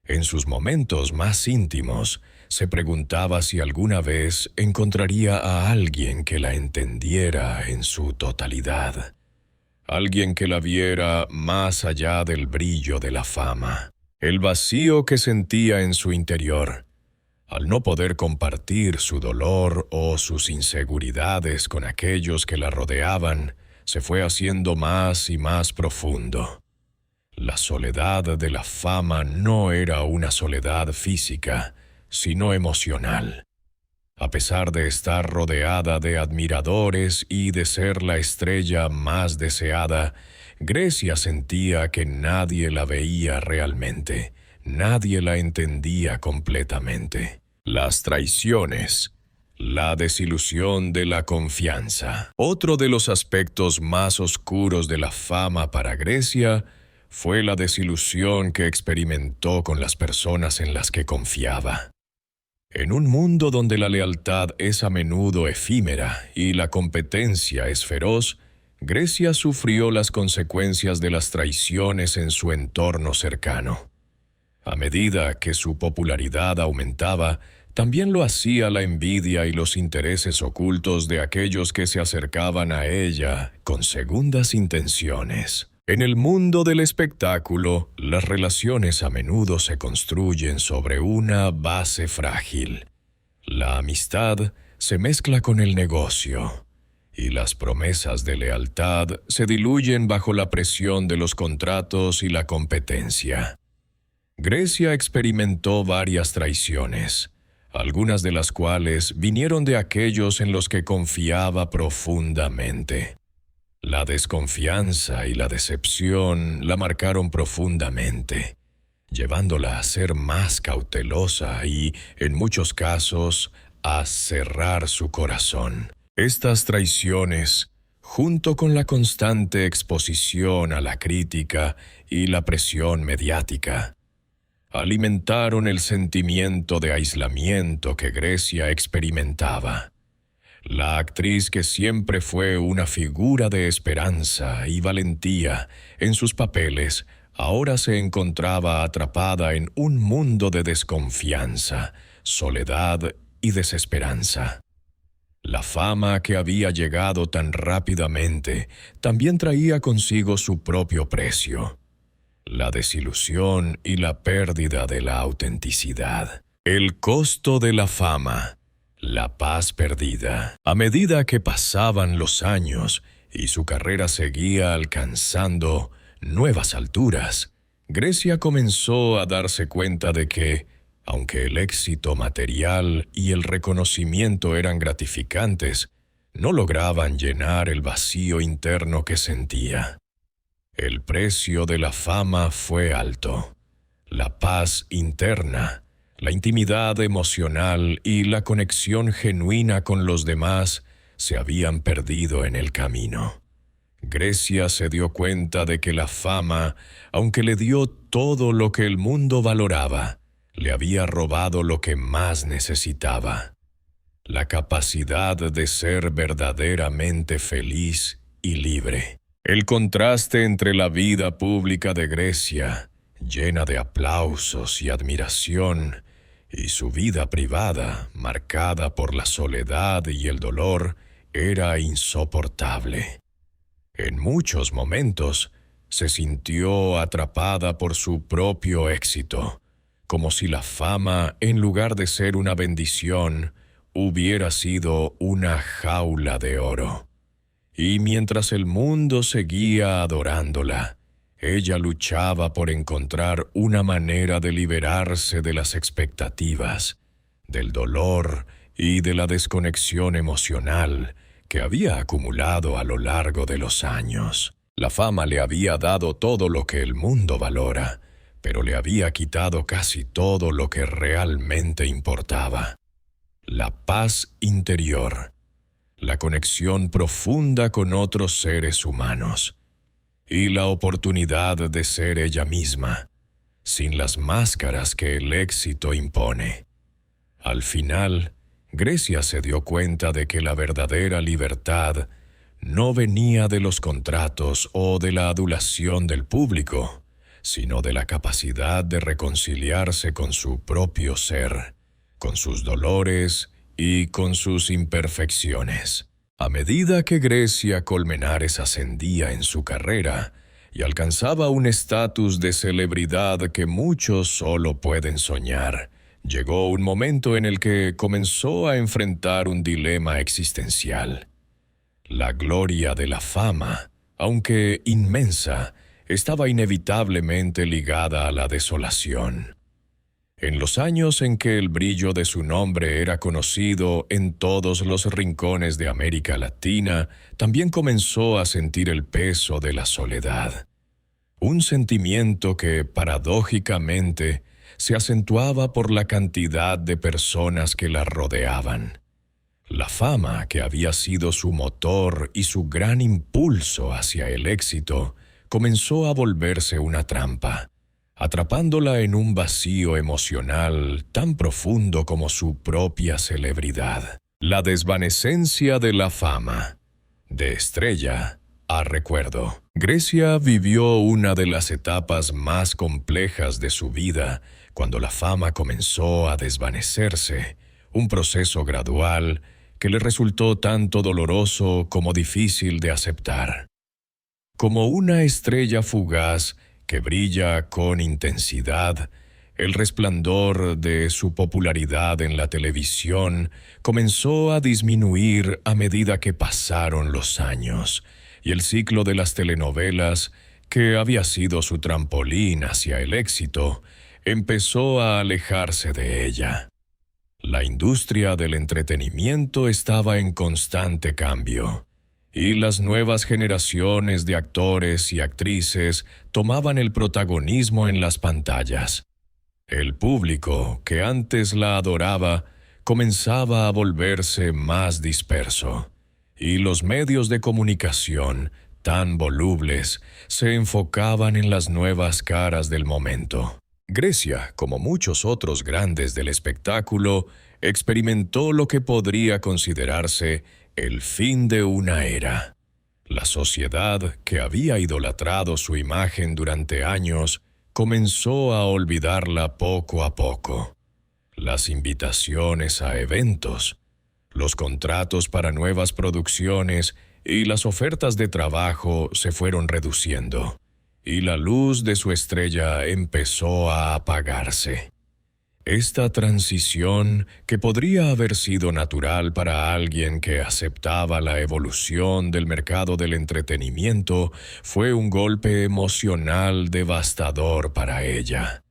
En sus momentos más íntimos, se preguntaba si alguna vez encontraría a alguien que la entendiera en su totalidad. Alguien que la viera más allá del brillo de la fama. El vacío que sentía en su interior, al no poder compartir su dolor o sus inseguridades con aquellos que la rodeaban, se fue haciendo más y más profundo. La soledad de la fama no era una soledad física, sino emocional. A pesar de estar rodeada de admiradores y de ser la estrella más deseada, Grecia sentía que nadie la veía realmente, nadie la entendía completamente. Las traiciones, la desilusión de la confianza. Otro de los aspectos más oscuros de la fama para Grecia fue la desilusión que experimentó con las personas en las que confiaba. En un mundo donde la lealtad es a menudo efímera y la competencia es feroz, Grecia sufrió las consecuencias de las traiciones en su entorno cercano. A medida que su popularidad aumentaba, también lo hacía la envidia y los intereses ocultos de aquellos que se acercaban a ella con segundas intenciones. En el mundo del espectáculo, las relaciones a menudo se construyen sobre una base frágil. La amistad se mezcla con el negocio, y las promesas de lealtad se diluyen bajo la presión de los contratos y la competencia. Grecia experimentó varias traiciones, algunas de las cuales vinieron de aquellos en los que confiaba profundamente. La desconfianza y la decepción la marcaron profundamente, llevándola a ser más cautelosa y, en muchos casos, a cerrar su corazón. Estas traiciones, junto con la constante exposición a la crítica y la presión mediática, alimentaron el sentimiento de aislamiento que Grecia experimentaba. La actriz que siempre fue una figura de esperanza y valentía en sus papeles, ahora se encontraba atrapada en un mundo de desconfianza, soledad y desesperanza. La fama que había llegado tan rápidamente también traía consigo su propio precio: la desilusión y la pérdida de la autenticidad. El costo de la fama. La paz perdida. A medida que pasaban los años y su carrera seguía alcanzando nuevas alturas, Grecia comenzó a darse cuenta de que, aunque el éxito material y el reconocimiento eran gratificantes, no lograban llenar el vacío interno que sentía. El precio de la fama fue alto. La paz interna, la intimidad emocional y la conexión genuina con los demás se habían perdido en el camino. Grecia se dio cuenta de que la fama, aunque le dio todo lo que el mundo valoraba, le había robado lo que más necesitaba: la capacidad de ser verdaderamente feliz y libre. El contraste entre la vida pública de Grecia, llena de aplausos y admiración, y su vida privada, marcada por la soledad y el dolor, era insoportable. En muchos momentos, se sintió atrapada por su propio éxito, como si la fama, en lugar de ser una bendición, hubiera sido una jaula de oro. Y mientras el mundo seguía adorándola, ella luchaba por encontrar una manera de liberarse de las expectativas, del dolor y de la desconexión emocional que había acumulado a lo largo de los años. La fama le había dado todo lo que el mundo valora, pero le había quitado casi todo lo que realmente importaba: la paz interior, la conexión profunda con otros seres humanos, y la oportunidad de ser ella misma, sin las máscaras que el éxito impone. Al final, Grecia se dio cuenta de que la verdadera libertad no venía de los contratos o de la adulación del público, sino de la capacidad de reconciliarse con su propio ser, con sus dolores y con sus imperfecciones. A medida que Grecia Colmenares ascendía en su carrera y alcanzaba un estatus de celebridad que muchos solo pueden soñar, llegó un momento en el que comenzó a enfrentar un dilema existencial. La gloria de la fama, aunque inmensa, estaba inevitablemente ligada a la desolación. En los años en que el brillo de su nombre era conocido en todos los rincones de América Latina, también comenzó a sentir el peso de la soledad. Un sentimiento que, paradójicamente, se acentuaba por la cantidad de personas que la rodeaban. La fama, que había sido su motor y su gran impulso hacia el éxito, comenzó a volverse una trampa, atrapándola en un vacío emocional tan profundo como su propia celebridad. La desvanecencia de la fama, de estrella a recuerdo. Grecia vivió una de las etapas más complejas de su vida cuando la fama comenzó a desvanecerse, un proceso gradual que le resultó tanto doloroso como difícil de aceptar. Como una estrella fugaz que brilla con intensidad, el resplandor de su popularidad en la televisión comenzó a disminuir a medida que pasaron los años, y el ciclo de las telenovelas, que había sido su trampolín hacia el éxito, empezó a alejarse de ella. La industria del entretenimiento estaba en constante cambio, y las nuevas generaciones de actores y actrices tomaban el protagonismo en las pantallas. El público, que antes la adoraba, comenzaba a volverse más disperso, y los medios de comunicación, tan volubles, se enfocaban en las nuevas caras del momento. Grecia, como muchos otros grandes del espectáculo, experimentó lo que podría considerarse el fin de una era. La sociedad, que había idolatrado su imagen durante años, comenzó a olvidarla poco a poco. Las invitaciones a eventos, los contratos para nuevas producciones y las ofertas de trabajo se fueron reduciendo, y la luz de su estrella empezó a apagarse. Esta transición, que podría haber sido natural para alguien que aceptaba la evolución del mercado del entretenimiento, fue un golpe emocional devastador para ella.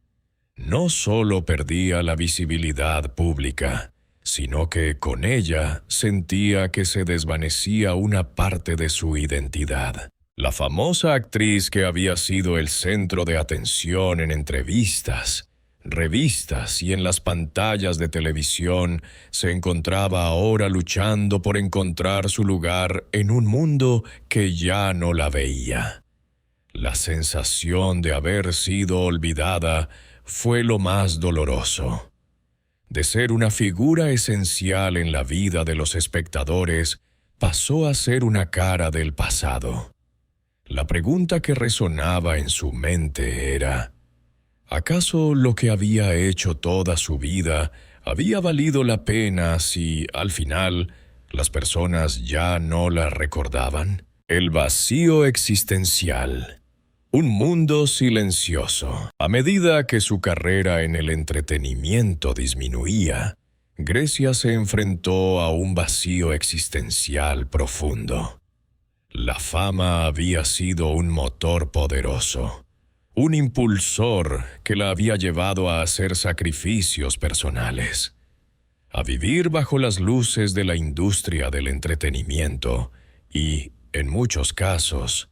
No solo perdía la visibilidad pública, sino que con ella sentía que se desvanecía una parte de su identidad. La famosa actriz que había sido el centro de atención en entrevistas, revistas y en las pantallas de televisión, se encontraba ahora luchando por encontrar su lugar en un mundo que ya no la veía. La sensación de haber sido olvidada fue lo más doloroso. De ser una figura esencial en la vida de los espectadores, pasó a ser una cara del pasado. La pregunta que resonaba en su mente era: ¿acaso lo que había hecho toda su vida había valido la pena si, al final, las personas ya no la recordaban? El vacío existencial. Un mundo silencioso. A medida que su carrera en el entretenimiento disminuía, Grecia se enfrentó a un vacío existencial profundo. La fama había sido un motor poderoso, un impulsor que la había llevado a hacer sacrificios personales, a vivir bajo las luces de la industria del entretenimiento y, en muchos casos,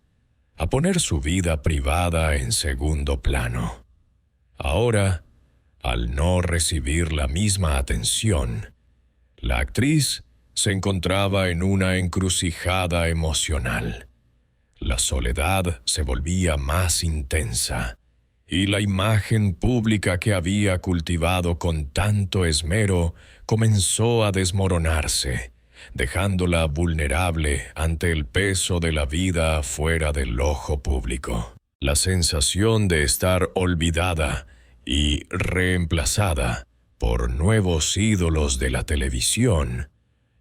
a poner su vida privada en segundo plano. Ahora, al no recibir la misma atención, la actriz se encontraba en una encrucijada emocional. La soledad se volvía más intensa, y la imagen pública que había cultivado con tanto esmero comenzó a desmoronarse, dejándola vulnerable ante el peso de la vida fuera del ojo público. La sensación de estar olvidada y reemplazada por nuevos ídolos de la televisión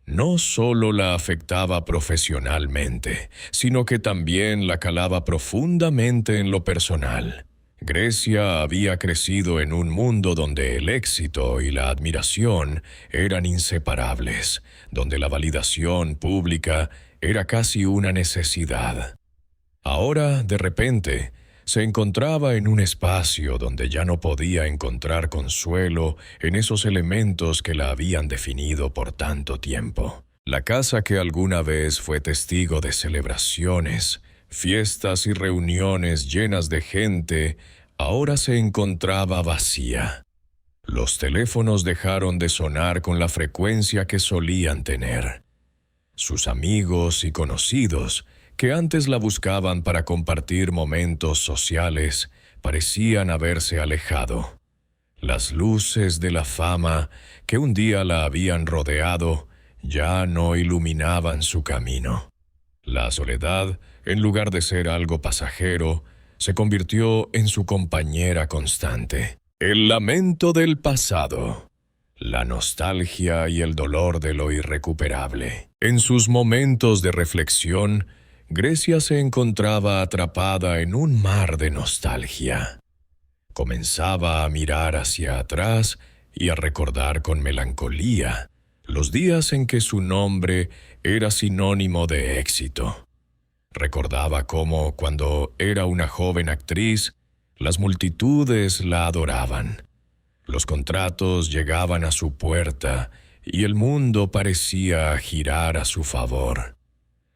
no solo la afectaba profesionalmente, sino que también la calaba profundamente en lo personal. Grecia había crecido en un mundo donde el éxito y la admiración eran inseparables, donde la validación pública era casi una necesidad. Ahora, de repente, se encontraba en un espacio donde ya no podía encontrar consuelo en esos elementos que la habían definido por tanto tiempo. La casa que alguna vez fue testigo de celebraciones, fiestas y reuniones llenas de gente, ahora se encontraba vacía. Los teléfonos dejaron de sonar con la frecuencia que solían tener. Sus amigos y conocidos, que antes la buscaban para compartir momentos sociales, parecían haberse alejado. Las luces de la fama que un día la habían rodeado ya no iluminaban su camino. La soledad, en lugar de ser algo pasajero, se convirtió en su compañera constante. El lamento del pasado, la nostalgia y el dolor de lo irrecuperable. En sus momentos de reflexión, Grecia se encontraba atrapada en un mar de nostalgia. Comenzaba a mirar hacia atrás y a recordar con melancolía los días en que su nombre era sinónimo de éxito. Recordaba cómo, cuando era una joven actriz, las multitudes la adoraban. Los contratos llegaban a su puerta y el mundo parecía girar a su favor.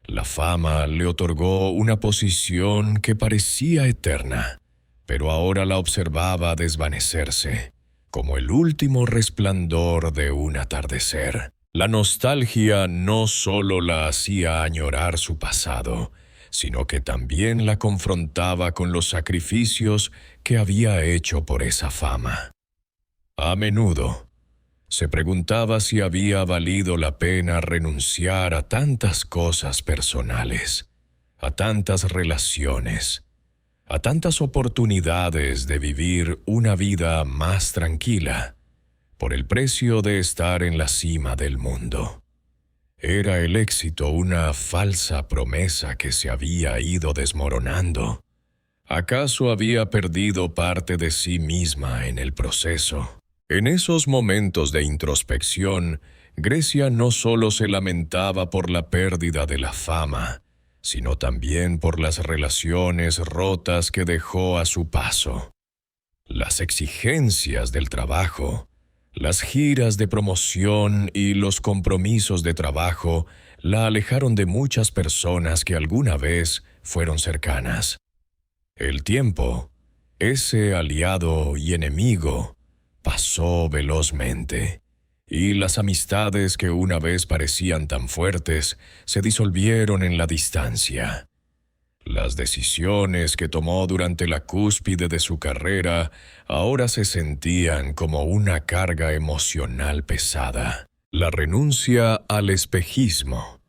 La fama le otorgó una posición que parecía eterna, pero ahora la observaba desvanecerse, como el último resplandor de un atardecer. La nostalgia no solo la hacía añorar su pasado, sino que también la confrontaba con los sacrificios que había hecho por esa fama. A menudo se preguntaba si había valido la pena renunciar a tantas cosas personales, a tantas relaciones, a tantas oportunidades de vivir una vida más tranquila, por el precio de estar en la cima del mundo. ¿Era el éxito una falsa promesa que se había ido desmoronando? ¿Acaso había perdido parte de sí misma en el proceso? En esos momentos de introspección, Grecia no solo se lamentaba por la pérdida de la fama, sino también por las relaciones rotas que dejó a su paso. Las exigencias del trabajo, las giras de promoción y los compromisos de trabajo la alejaron de muchas personas que alguna vez fueron cercanas. El tiempo, ese aliado y enemigo, pasó velozmente, y las amistades que una vez parecían tan fuertes se disolvieron en la distancia. Las decisiones que tomó durante la cúspide de su carrera ahora se sentían como una carga emocional pesada. La renuncia al espejismo,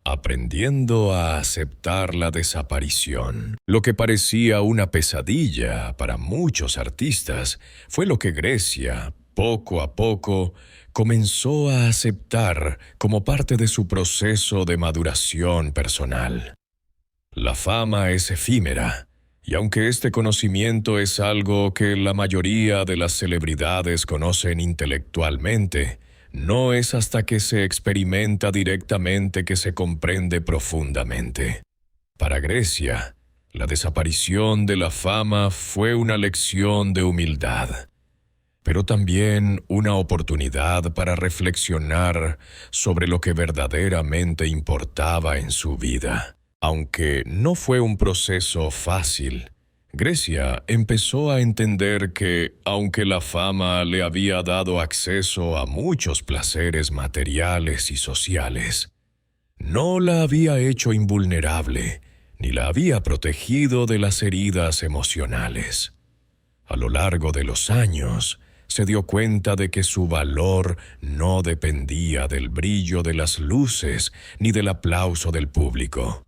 aprendiendo a aceptar la desaparición. Lo que parecía una pesadilla para muchos artistas fue lo que Grecia, poco a poco, comenzó a aceptar como parte de su proceso de maduración personal. La fama es efímera, y aunque este conocimiento es algo que la mayoría de las celebridades conocen intelectualmente, no es hasta que se experimenta directamente que se comprende profundamente. Para Grecia, la desaparición de la fama fue una lección de humildad, pero también una oportunidad para reflexionar sobre lo que verdaderamente importaba en su vida. Aunque no fue un proceso fácil, Grecia empezó a entender que, aunque la fama le había dado acceso a muchos placeres materiales y sociales, no la había hecho invulnerable, ni la había protegido de las heridas emocionales. A lo largo de los años, se dio cuenta de que su valor no dependía del brillo de las luces ni del aplauso del público,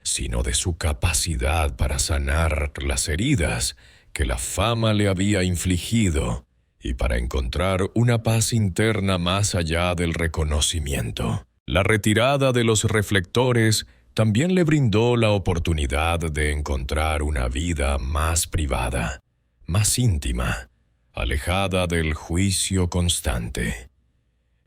sino de su capacidad para sanar las heridas que la fama le había infligido y para encontrar una paz interna más allá del reconocimiento. La retirada de los reflectores también le brindó la oportunidad de encontrar una vida más privada, más íntima, alejada del juicio constante.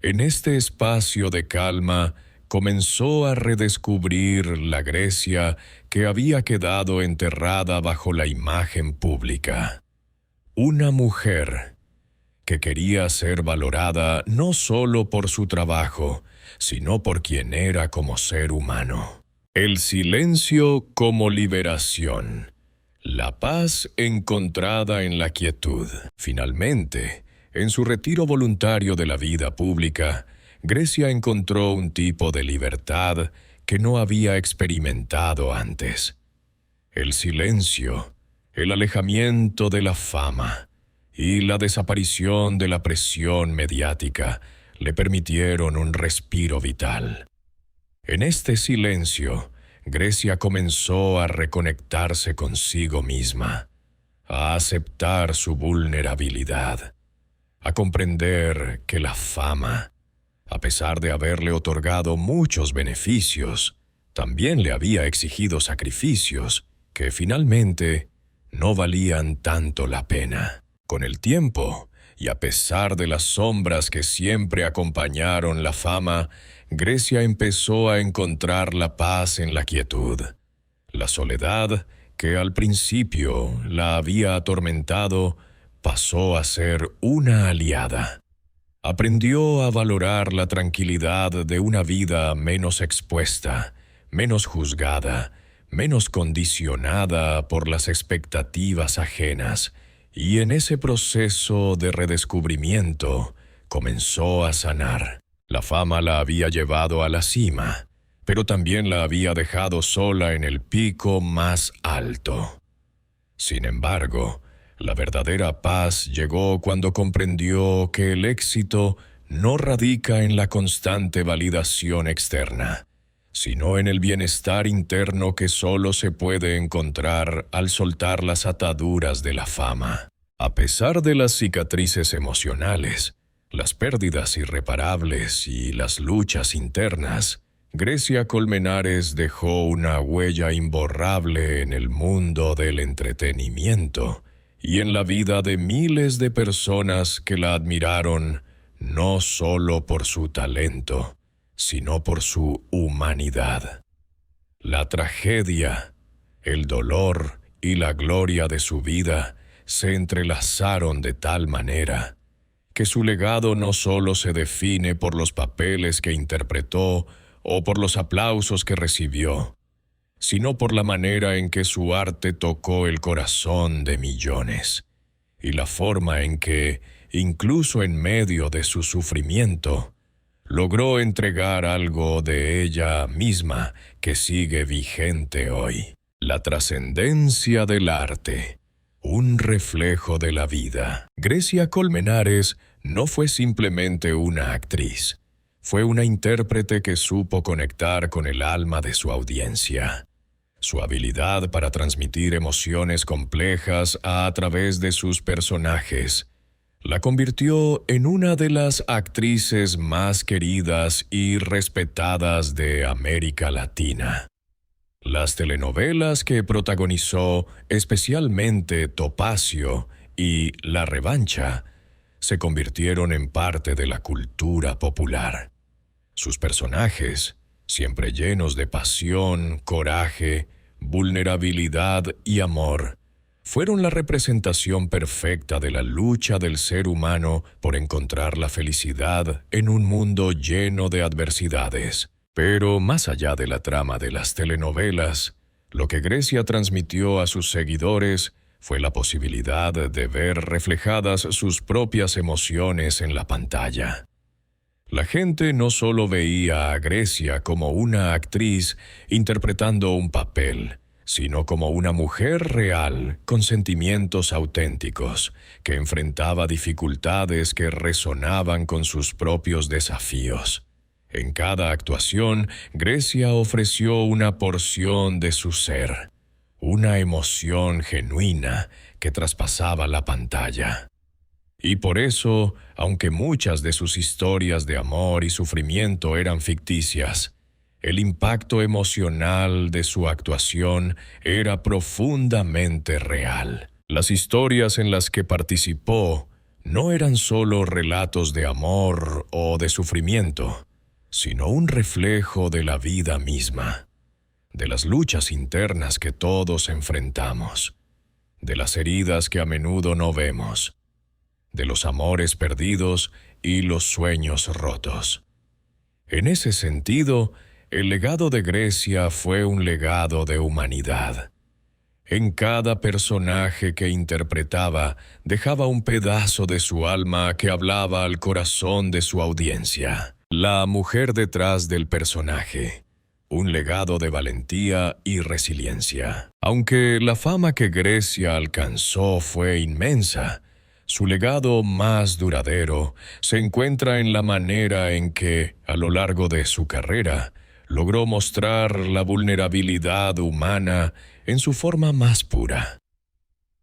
En este espacio de calma, comenzó a redescubrir la Grecia que había quedado enterrada bajo la imagen pública. Una mujer que quería ser valorada no solo por su trabajo, sino por quien era como ser humano. El silencio como liberación. La paz encontrada en la quietud. Finalmente, en su retiro voluntario de la vida pública, Grecia encontró un tipo de libertad que no había experimentado antes. El silencio, el alejamiento de la fama y la desaparición de la presión mediática le permitieron un respiro vital. En este silencio, Grecia comenzó a reconectarse consigo misma, a aceptar su vulnerabilidad, a comprender que la fama, a pesar de haberle otorgado muchos beneficios, también le había exigido sacrificios que finalmente no valían tanto la pena. Con el tiempo, y a pesar de las sombras que siempre acompañaron la fama, Grecia empezó a encontrar la paz en la quietud. La soledad, que al principio la había atormentado, pasó a ser una aliada. Aprendió a valorar la tranquilidad de una vida menos expuesta, menos juzgada, menos condicionada por las expectativas ajenas, y en ese proceso de redescubrimiento comenzó a sanar. La fama la había llevado a la cima, pero también la había dejado sola en el pico más alto. Sin embargo, la verdadera paz llegó cuando comprendió que el éxito no radica en la constante validación externa, sino en el bienestar interno que solo se puede encontrar al soltar las ataduras de la fama. A pesar de las cicatrices emocionales, las pérdidas irreparables y las luchas internas, Grecia Colmenares dejó una huella imborrable en el mundo del entretenimiento y en la vida de miles de personas que la admiraron no solo por su talento, sino por su humanidad. La tragedia, el dolor y la gloria de su vida se entrelazaron de tal manera que su legado no solo se define por los papeles que interpretó o por los aplausos que recibió, sino por la manera en que su arte tocó el corazón de millones, y la forma en que, incluso en medio de su sufrimiento, logró entregar algo de ella misma que sigue vigente hoy. La trascendencia del arte, un reflejo de la vida. Grecia Colmenares no fue simplemente una actriz, fue una intérprete que supo conectar con el alma de su audiencia. Su habilidad para transmitir emociones complejas a través de sus personajes la convirtió en una de las actrices más queridas y respetadas de América Latina. Las telenovelas que protagonizó, especialmente Topacio y La Revancha, se convirtieron en parte de la cultura popular. Sus personajes, siempre llenos de pasión, coraje, vulnerabilidad y amor, fueron la representación perfecta de la lucha del ser humano por encontrar la felicidad en un mundo lleno de adversidades. Pero más allá de la trama de las telenovelas, lo que Grecia transmitió a sus seguidores fue la posibilidad de ver reflejadas sus propias emociones en la pantalla. La gente no solo veía a Grecia como una actriz interpretando un papel, sino como una mujer real con sentimientos auténticos, que enfrentaba dificultades que resonaban con sus propios desafíos. En cada actuación, Grecia ofreció una porción de su ser, una emoción genuina que traspasaba la pantalla. Y por eso, aunque muchas de sus historias de amor y sufrimiento eran ficticias, el impacto emocional de su actuación era profundamente real. Las historias en las que participó no eran solo relatos de amor o de sufrimiento, sino un reflejo de la vida misma, de las luchas internas que todos enfrentamos, de las heridas que a menudo no vemos, de los amores perdidos y los sueños rotos. En ese sentido, el legado de Grecia fue un legado de humanidad. En cada personaje que interpretaba, dejaba un pedazo de su alma que hablaba al corazón de su audiencia. La mujer detrás del personaje, un legado de valentía y resiliencia. Aunque la fama que Grecia alcanzó fue inmensa, su legado más duradero se encuentra en la manera en que, a lo largo de su carrera, logró mostrar la vulnerabilidad humana en su forma más pura.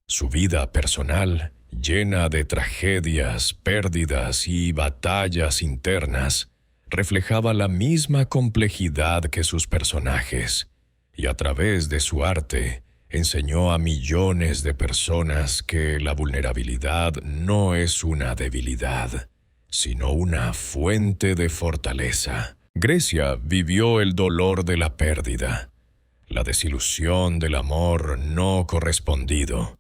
Su vida personal, llena de tragedias, pérdidas y batallas internas, reflejaba la misma complejidad que sus personajes, y a través de su arte enseñó a millones de personas que la vulnerabilidad no es una debilidad, sino una fuente de fortaleza. Grecia vivió el dolor de la pérdida, la desilusión del amor no correspondido,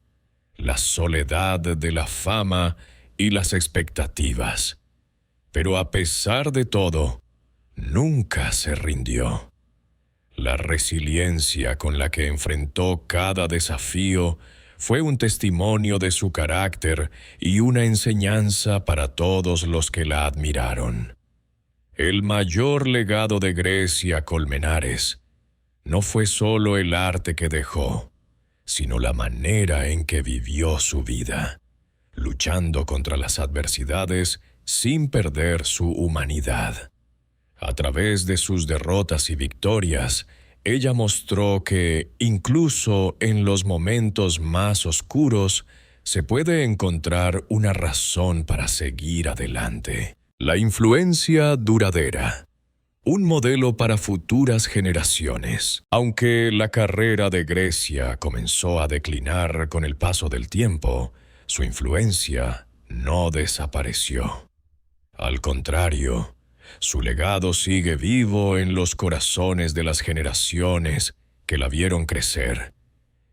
la soledad de la fama y las expectativas. Pero a pesar de todo, nunca se rindió. La resiliencia con la que enfrentó cada desafío fue un testimonio de su carácter y una enseñanza para todos los que la admiraron. El mayor legado de Grecia Colmenares no fue solo el arte que dejó, sino la manera en que vivió su vida, luchando contra las adversidades sin perder su humanidad. A través de sus derrotas y victorias, ella mostró que, incluso en los momentos más oscuros, se puede encontrar una razón para seguir adelante. La influencia duradera. Un modelo para futuras generaciones. Aunque la carrera de Grecia comenzó a declinar con el paso del tiempo, su influencia no desapareció. Al contrario, su legado sigue vivo en los corazones de las generaciones que la vieron crecer,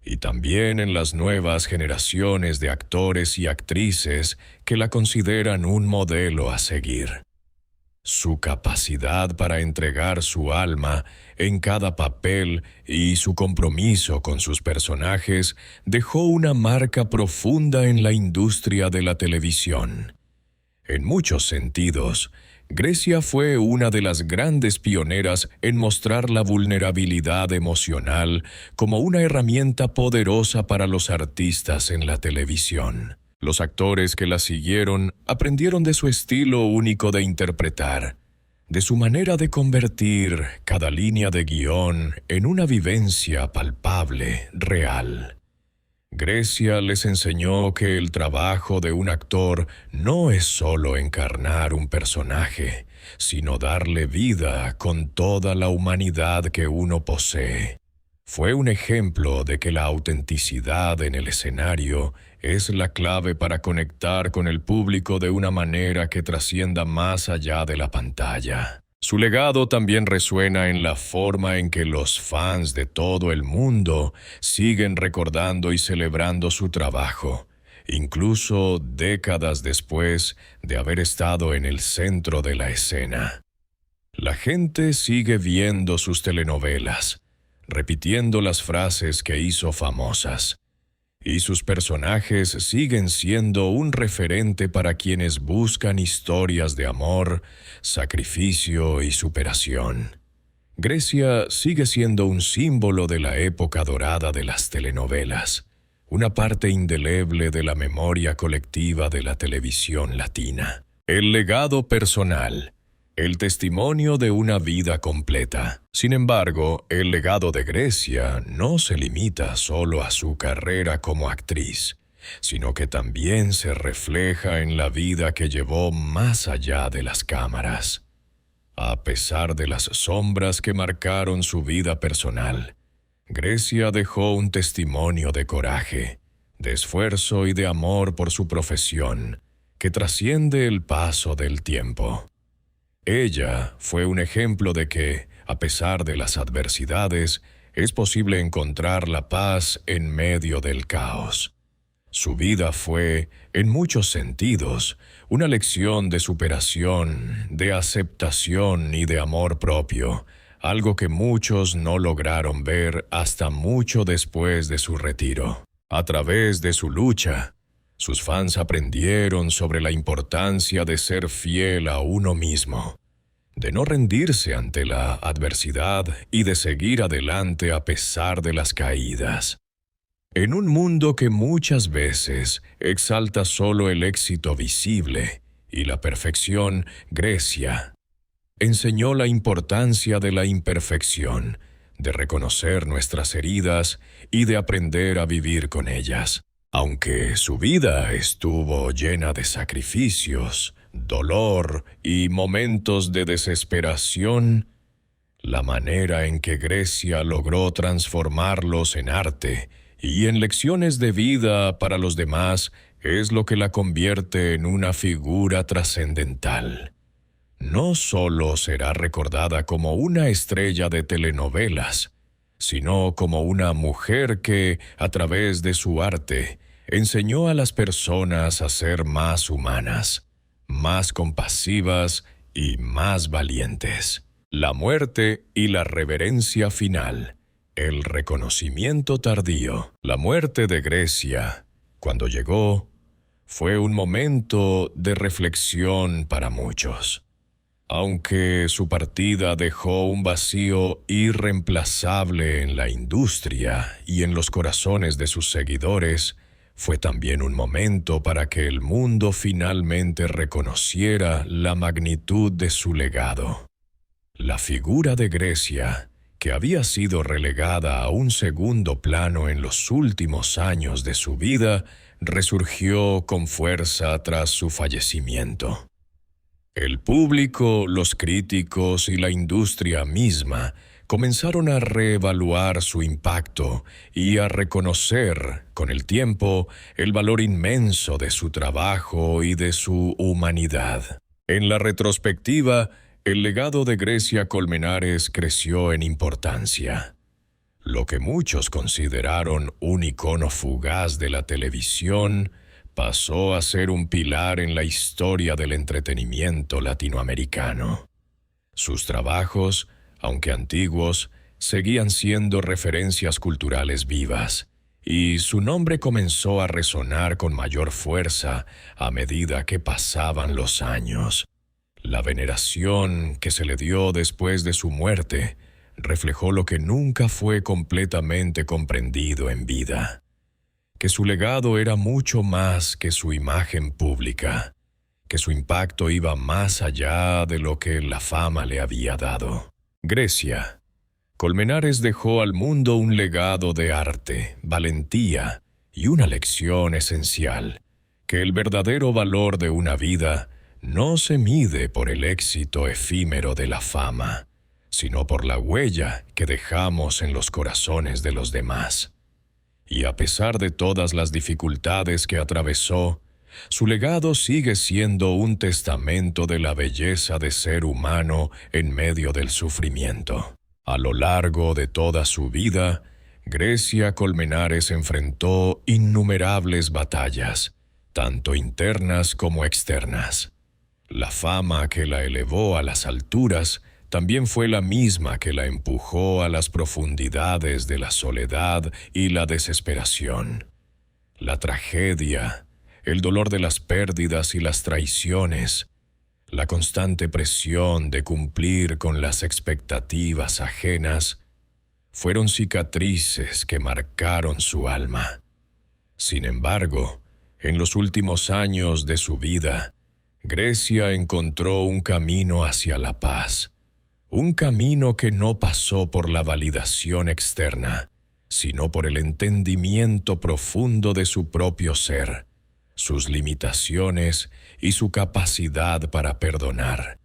y también en las nuevas generaciones de actores y actrices que la consideran un modelo a seguir. Su capacidad para entregar su alma en cada papel y su compromiso con sus personajes dejó una marca profunda en la industria de la televisión. En muchos sentidos, Grecia fue una de las grandes pioneras en mostrar la vulnerabilidad emocional como una herramienta poderosa para los artistas en la televisión. Los actores que la siguieron aprendieron de su estilo único de interpretar, de su manera de convertir cada línea de guión en una vivencia palpable, real. Grecia les enseñó que el trabajo de un actor no es solo encarnar un personaje, sino darle vida con toda la humanidad que uno posee. Fue un ejemplo de que la autenticidad en el escenario es la clave para conectar con el público de una manera que trascienda más allá de la pantalla. Su legado también resuena en la forma en que los fans de todo el mundo siguen recordando y celebrando su trabajo, incluso décadas después de haber estado en el centro de la escena. La gente sigue viendo sus telenovelas, repitiendo las frases que hizo famosas, y sus personajes siguen siendo un referente para quienes buscan historias de amor, sacrificio y superación. Grecia sigue siendo un símbolo de la época dorada de las telenovelas, una parte indeleble de la memoria colectiva de la televisión latina. El legado personal. El testimonio de una vida completa. Sin embargo, el legado de Grecia no se limita solo a su carrera como actriz, sino que también se refleja en la vida que llevó más allá de las cámaras. A pesar de las sombras que marcaron su vida personal, Grecia dejó un testimonio de coraje, de esfuerzo y de amor por su profesión, que trasciende el paso del tiempo. Ella fue un ejemplo de que, a pesar de las adversidades, es posible encontrar la paz en medio del caos. Su vida fue, en muchos sentidos, una lección de superación, de aceptación y de amor propio, algo que muchos no lograron ver hasta mucho después de su retiro. A través de su lucha, sus fans aprendieron sobre la importancia de ser fiel a uno mismo, de no rendirse ante la adversidad y de seguir adelante a pesar de las caídas. En un mundo que muchas veces exalta solo el éxito visible y la perfección, Grecia enseñó la importancia de la imperfección, de reconocer nuestras heridas y de aprender a vivir con ellas. Aunque su vida estuvo llena de sacrificios, dolor y momentos de desesperación, la manera en que Grecia logró transformarlos en arte y en lecciones de vida para los demás es lo que la convierte en una figura trascendental. No solo será recordada como una estrella de telenovelas, sino como una mujer que, a través de su arte, enseñó a las personas a ser más humanas, más compasivas y más valientes. La muerte y la reverencia final. El reconocimiento tardío. La muerte de Grecia, cuando llegó, fue un momento de reflexión para muchos. Aunque su partida dejó un vacío irreemplazable en la industria y en los corazones de sus seguidores, fue también un momento para que el mundo finalmente reconociera la magnitud de su legado. La figura de Grecia, que había sido relegada a un segundo plano en los últimos años de su vida, resurgió con fuerza tras su fallecimiento. El público, los críticos y la industria misma comenzaron a reevaluar su impacto y a reconocer, con el tiempo, el valor inmenso de su trabajo y de su humanidad. En la retrospectiva, el legado de Grecia Colmenares creció en importancia. Lo que muchos consideraron un icono fugaz de la televisión pasó a ser un pilar en la historia del entretenimiento latinoamericano. Sus trabajos, aunque antiguos, seguían siendo referencias culturales vivas, y su nombre comenzó a resonar con mayor fuerza a medida que pasaban los años. La veneración que se le dio después de su muerte reflejó lo que nunca fue completamente comprendido en vida: que su legado era mucho más que su imagen pública, que su impacto iba más allá de lo que la fama le había dado. Grecia. Colmenares dejó al mundo un legado de arte, valentía y una lección esencial: que el verdadero valor de una vida no se mide por el éxito efímero de la fama, sino por la huella que dejamos en los corazones de los demás. Y a pesar de todas las dificultades que atravesó, su legado sigue siendo un testamento de la belleza de ser humano en medio del sufrimiento. A lo largo de toda su vida, Grecia Colmenares enfrentó innumerables batallas, tanto internas como externas. La fama que la elevó a las alturas también fue la misma que la empujó a las profundidades de la soledad y la desesperación. La tragedia, el dolor de las pérdidas y las traiciones, la constante presión de cumplir con las expectativas ajenas, fueron cicatrices que marcaron su alma. Sin embargo, en los últimos años de su vida, Grecia encontró un camino hacia la paz, un camino que no pasó por la validación externa, sino por el entendimiento profundo de su propio ser, sus limitaciones y su capacidad para perdonar,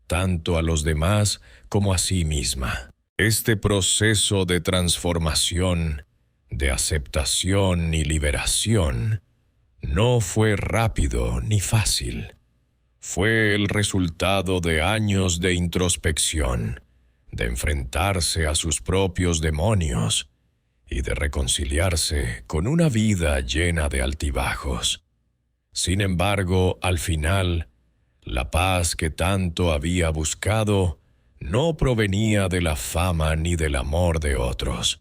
tanto a los demás como a sí misma. Este proceso de transformación, de aceptación y liberación, no fue rápido ni fácil. Fue el resultado de años de introspección, de enfrentarse a sus propios demonios y de reconciliarse con una vida llena de altibajos. Sin embargo, al final, la paz que tanto había buscado no provenía de la fama ni del amor de otros,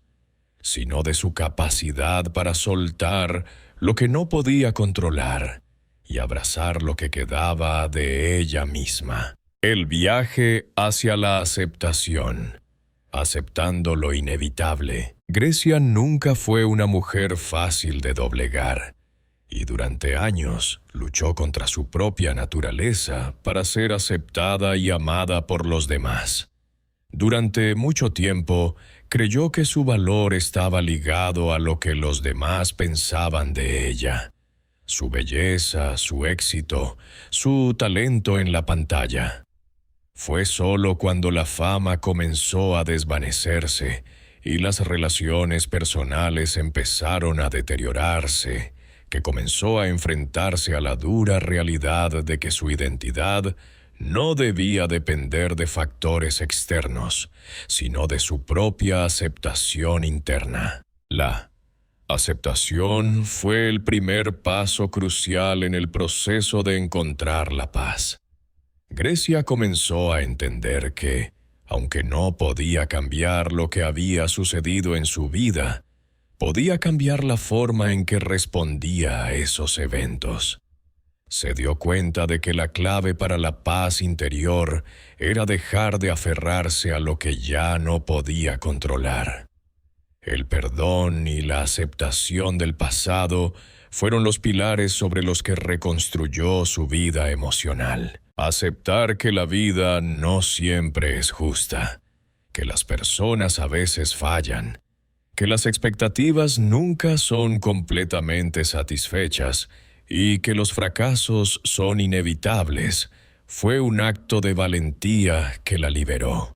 sino de su capacidad para soltar lo que no podía controlar y abrazar lo que quedaba de ella misma. El viaje hacia la aceptación. Aceptando lo inevitable. Grecia nunca fue una mujer fácil de doblegar, y durante años luchó contra su propia naturaleza para ser aceptada y amada por los demás. Durante mucho tiempo, creyó que su valor estaba ligado a lo que los demás pensaban de ella. Su belleza, su éxito, su talento en la pantalla. Fue solo cuando la fama comenzó a desvanecerse y las relaciones personales empezaron a deteriorarse, que comenzó a enfrentarse a la dura realidad de que su identidad no debía depender de factores externos, sino de su propia aceptación interna. La aceptación fue el primer paso crucial en el proceso de encontrar la paz. Grecia comenzó a entender que, aunque no podía cambiar lo que había sucedido en su vida, podía cambiar la forma en que respondía a esos eventos. Se dio cuenta de que la clave para la paz interior era dejar de aferrarse a lo que ya no podía controlar. El perdón y la aceptación del pasado fueron los pilares sobre los que reconstruyó su vida emocional. Aceptar que la vida no siempre es justa, que las personas a veces fallan, que las expectativas nunca son completamente satisfechas y que los fracasos son inevitables, fue un acto de valentía que la liberó.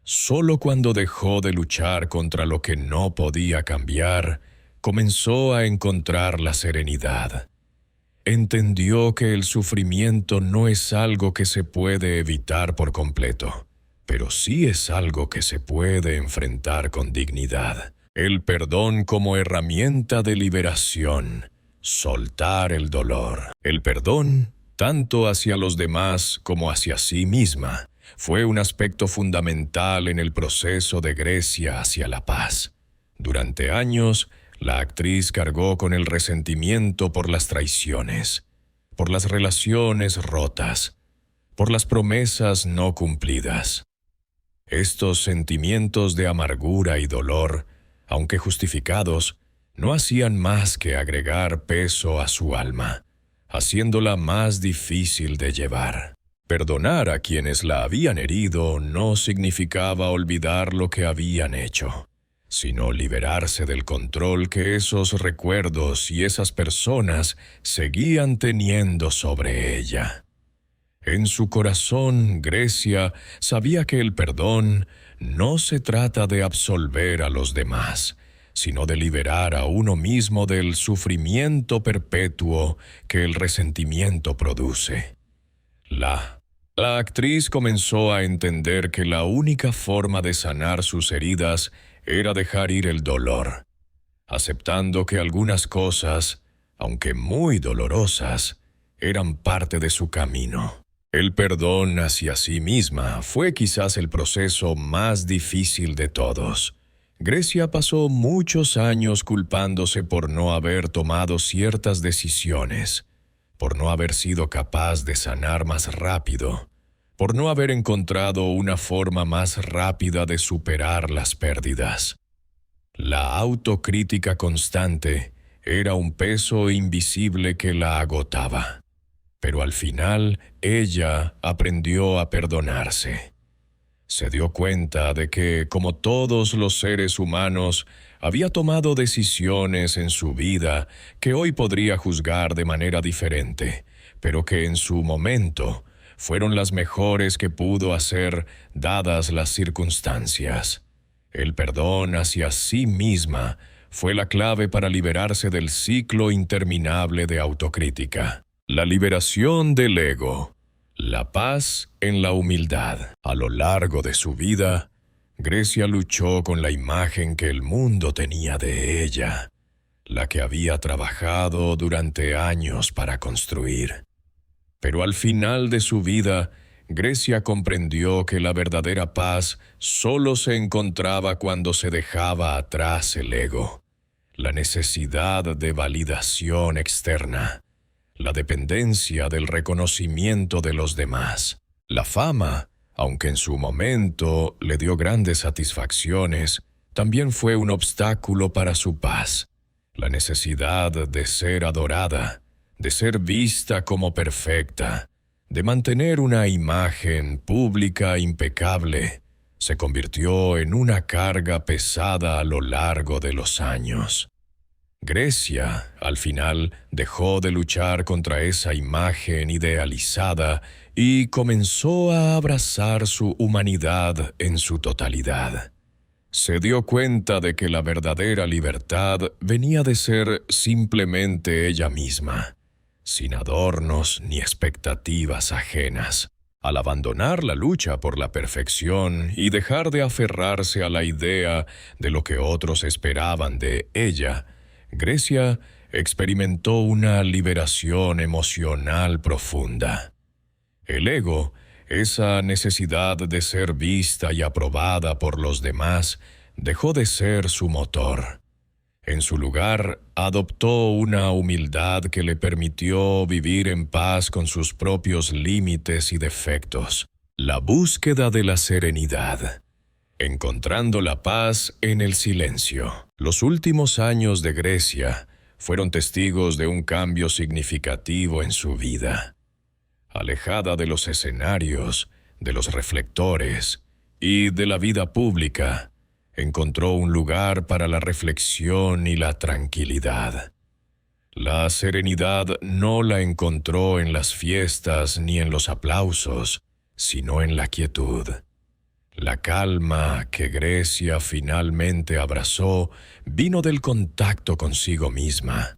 Solo cuando dejó de luchar contra lo que no podía cambiar, comenzó a encontrar la serenidad. Entendió que el sufrimiento no es algo que se puede evitar por completo, pero sí es algo que se puede enfrentar con dignidad. El perdón como herramienta de liberación, soltar el dolor. El perdón, tanto hacia los demás como hacia sí misma, fue un aspecto fundamental en el proceso de Grecia hacia la paz. Durante años, la actriz cargó con el resentimiento por las traiciones, por las relaciones rotas, por las promesas no cumplidas. Estos sentimientos de amargura y dolor, aunque justificados, no hacían más que agregar peso a su alma, haciéndola más difícil de llevar. Perdonar a quienes la habían herido no significaba olvidar lo que habían hecho, sino liberarse del control que esos recuerdos y esas personas seguían teniendo sobre ella. En su corazón, Grecia sabía que el perdón no se trata de absolver a los demás, sino de liberar a uno mismo del sufrimiento perpetuo que el resentimiento produce. La actriz comenzó a entender que la única forma de sanar sus heridas era dejar ir el dolor, aceptando que algunas cosas, aunque muy dolorosas, eran parte de su camino. El perdón hacia sí misma fue quizás el proceso más difícil de todos. Grecia pasó muchos años culpándose por no haber tomado ciertas decisiones, por no haber sido capaz de sanar más rápido, por no haber encontrado una forma más rápida de superar las pérdidas. La autocrítica constante era un peso invisible que la agotaba, pero al final ella aprendió a perdonarse. Se dio cuenta de que, como todos los seres humanos, había tomado decisiones en su vida que hoy podría juzgar de manera diferente, pero que en su momento fueron las mejores que pudo hacer dadas las circunstancias. El perdón hacia sí misma fue la clave para liberarse del ciclo interminable de autocrítica. La liberación del ego. La paz en la humildad. A lo largo de su vida, Grecia luchó con la imagen que el mundo tenía de ella, la que había trabajado durante años para construir. Pero al final de su vida, Grecia comprendió que la verdadera paz solo se encontraba cuando se dejaba atrás el ego, la necesidad de validación externa, la dependencia del reconocimiento de los demás. La fama, aunque en su momento le dio grandes satisfacciones, también fue un obstáculo para su paz. La necesidad de ser adorada, de ser vista como perfecta, de mantener una imagen pública impecable, se convirtió en una carga pesada a lo largo de los años. Grecia, al final, dejó de luchar contra esa imagen idealizada y comenzó a abrazar su humanidad en su totalidad. Se dio cuenta de que la verdadera libertad venía de ser simplemente ella misma, sin adornos ni expectativas ajenas. Al abandonar la lucha por la perfección y dejar de aferrarse a la idea de lo que otros esperaban de ella, Grecia experimentó una liberación emocional profunda. El ego, esa necesidad de ser vista y aprobada por los demás, dejó de ser su motor. En su lugar, adoptó una humildad que le permitió vivir en paz con sus propios límites y defectos. La búsqueda de la serenidad. Encontrando la paz en el silencio. Los últimos años de Grecia fueron testigos de un cambio significativo en su vida. Alejada de los escenarios, de los reflectores y de la vida pública, encontró un lugar para la reflexión y la tranquilidad. La serenidad no la encontró en las fiestas ni en los aplausos, sino en la quietud. La calma que Grecia finalmente abrazó vino del contacto consigo misma,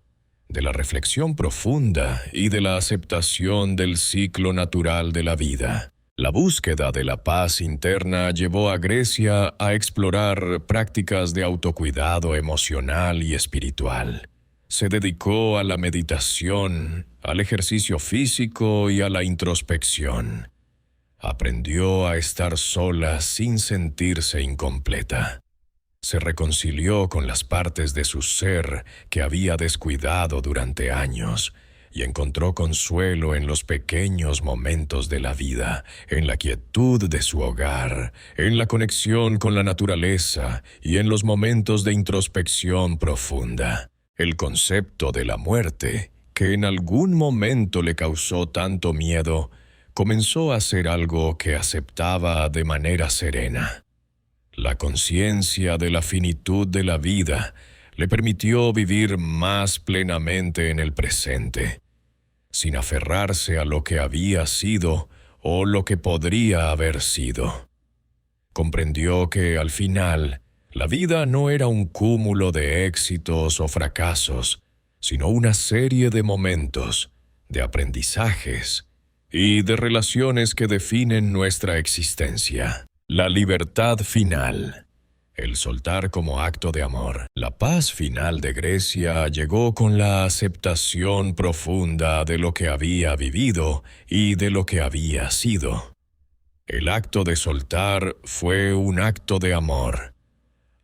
de la reflexión profunda y de la aceptación del ciclo natural de la vida. La búsqueda de la paz interna llevó a Grecia a explorar prácticas de autocuidado emocional y espiritual. Se dedicó a la meditación, al ejercicio físico y a la introspección. Aprendió a estar sola sin sentirse incompleta. Se reconcilió con las partes de su ser que había descuidado durante años y encontró consuelo en los pequeños momentos de la vida, en la quietud de su hogar, en la conexión con la naturaleza y en los momentos de introspección profunda. El concepto de la muerte, que en algún momento le causó tanto miedo, comenzó a ser algo que aceptaba de manera serena. La conciencia de la finitud de la vida le permitió vivir más plenamente en el presente, sin aferrarse a lo que había sido o lo que podría haber sido. Comprendió que, al final, la vida no era un cúmulo de éxitos o fracasos, sino una serie de momentos, de aprendizajes y de relaciones que definen nuestra existencia. La libertad final. El soltar como acto de amor. La paz final de Grecia llegó con la aceptación profunda de lo que había vivido y de lo que había sido. El acto de soltar fue un acto de amor.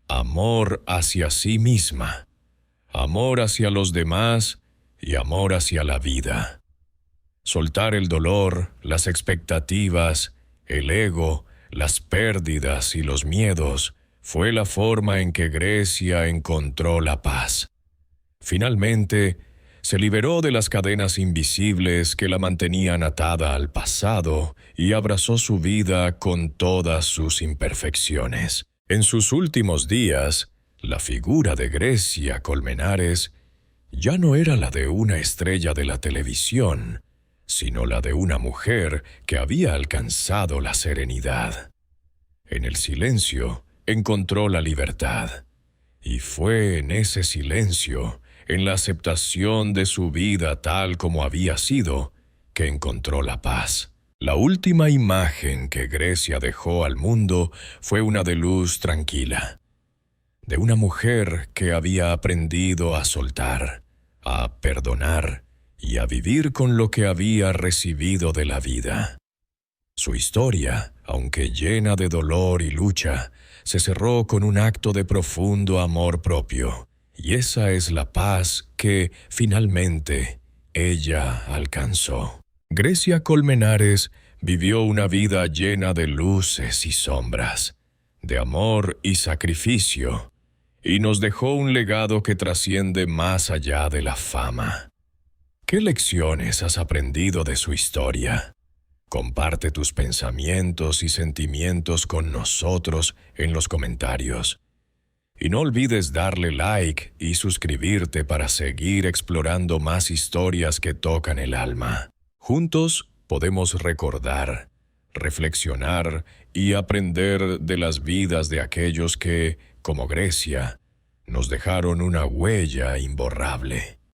Amor hacia sí misma, amor hacia los demás y amor hacia la vida. Soltar el dolor, las expectativas, el ego, las pérdidas y los miedos fue la forma en que Grecia encontró la paz. Finalmente, se liberó de las cadenas invisibles que la mantenían atada al pasado y abrazó su vida con todas sus imperfecciones. En sus últimos días, la figura de Grecia Colmenares ya no era la de una estrella de la televisión, sino la de una mujer que había alcanzado la serenidad. En el silencio encontró la libertad, y fue en ese silencio, en la aceptación de su vida tal como había sido, que encontró la paz. La última imagen que Grecia dejó al mundo fue una de luz tranquila, de una mujer que había aprendido a soltar, a perdonar y a vivir con lo que había recibido de la vida. Su historia, aunque llena de dolor y lucha, se cerró con un acto de profundo amor propio, y esa es la paz que, finalmente, ella alcanzó. Grecia Colmenares vivió una vida llena de luces y sombras, de amor y sacrificio, y nos dejó un legado que trasciende más allá de la fama. ¿Qué lecciones has aprendido de su historia? Comparte tus pensamientos y sentimientos con nosotros en los comentarios. Y no olvides darle like y suscribirte para seguir explorando más historias que tocan el alma. Juntos podemos recordar, reflexionar y aprender de las vidas de aquellos que, como Grecia, nos dejaron una huella imborrable.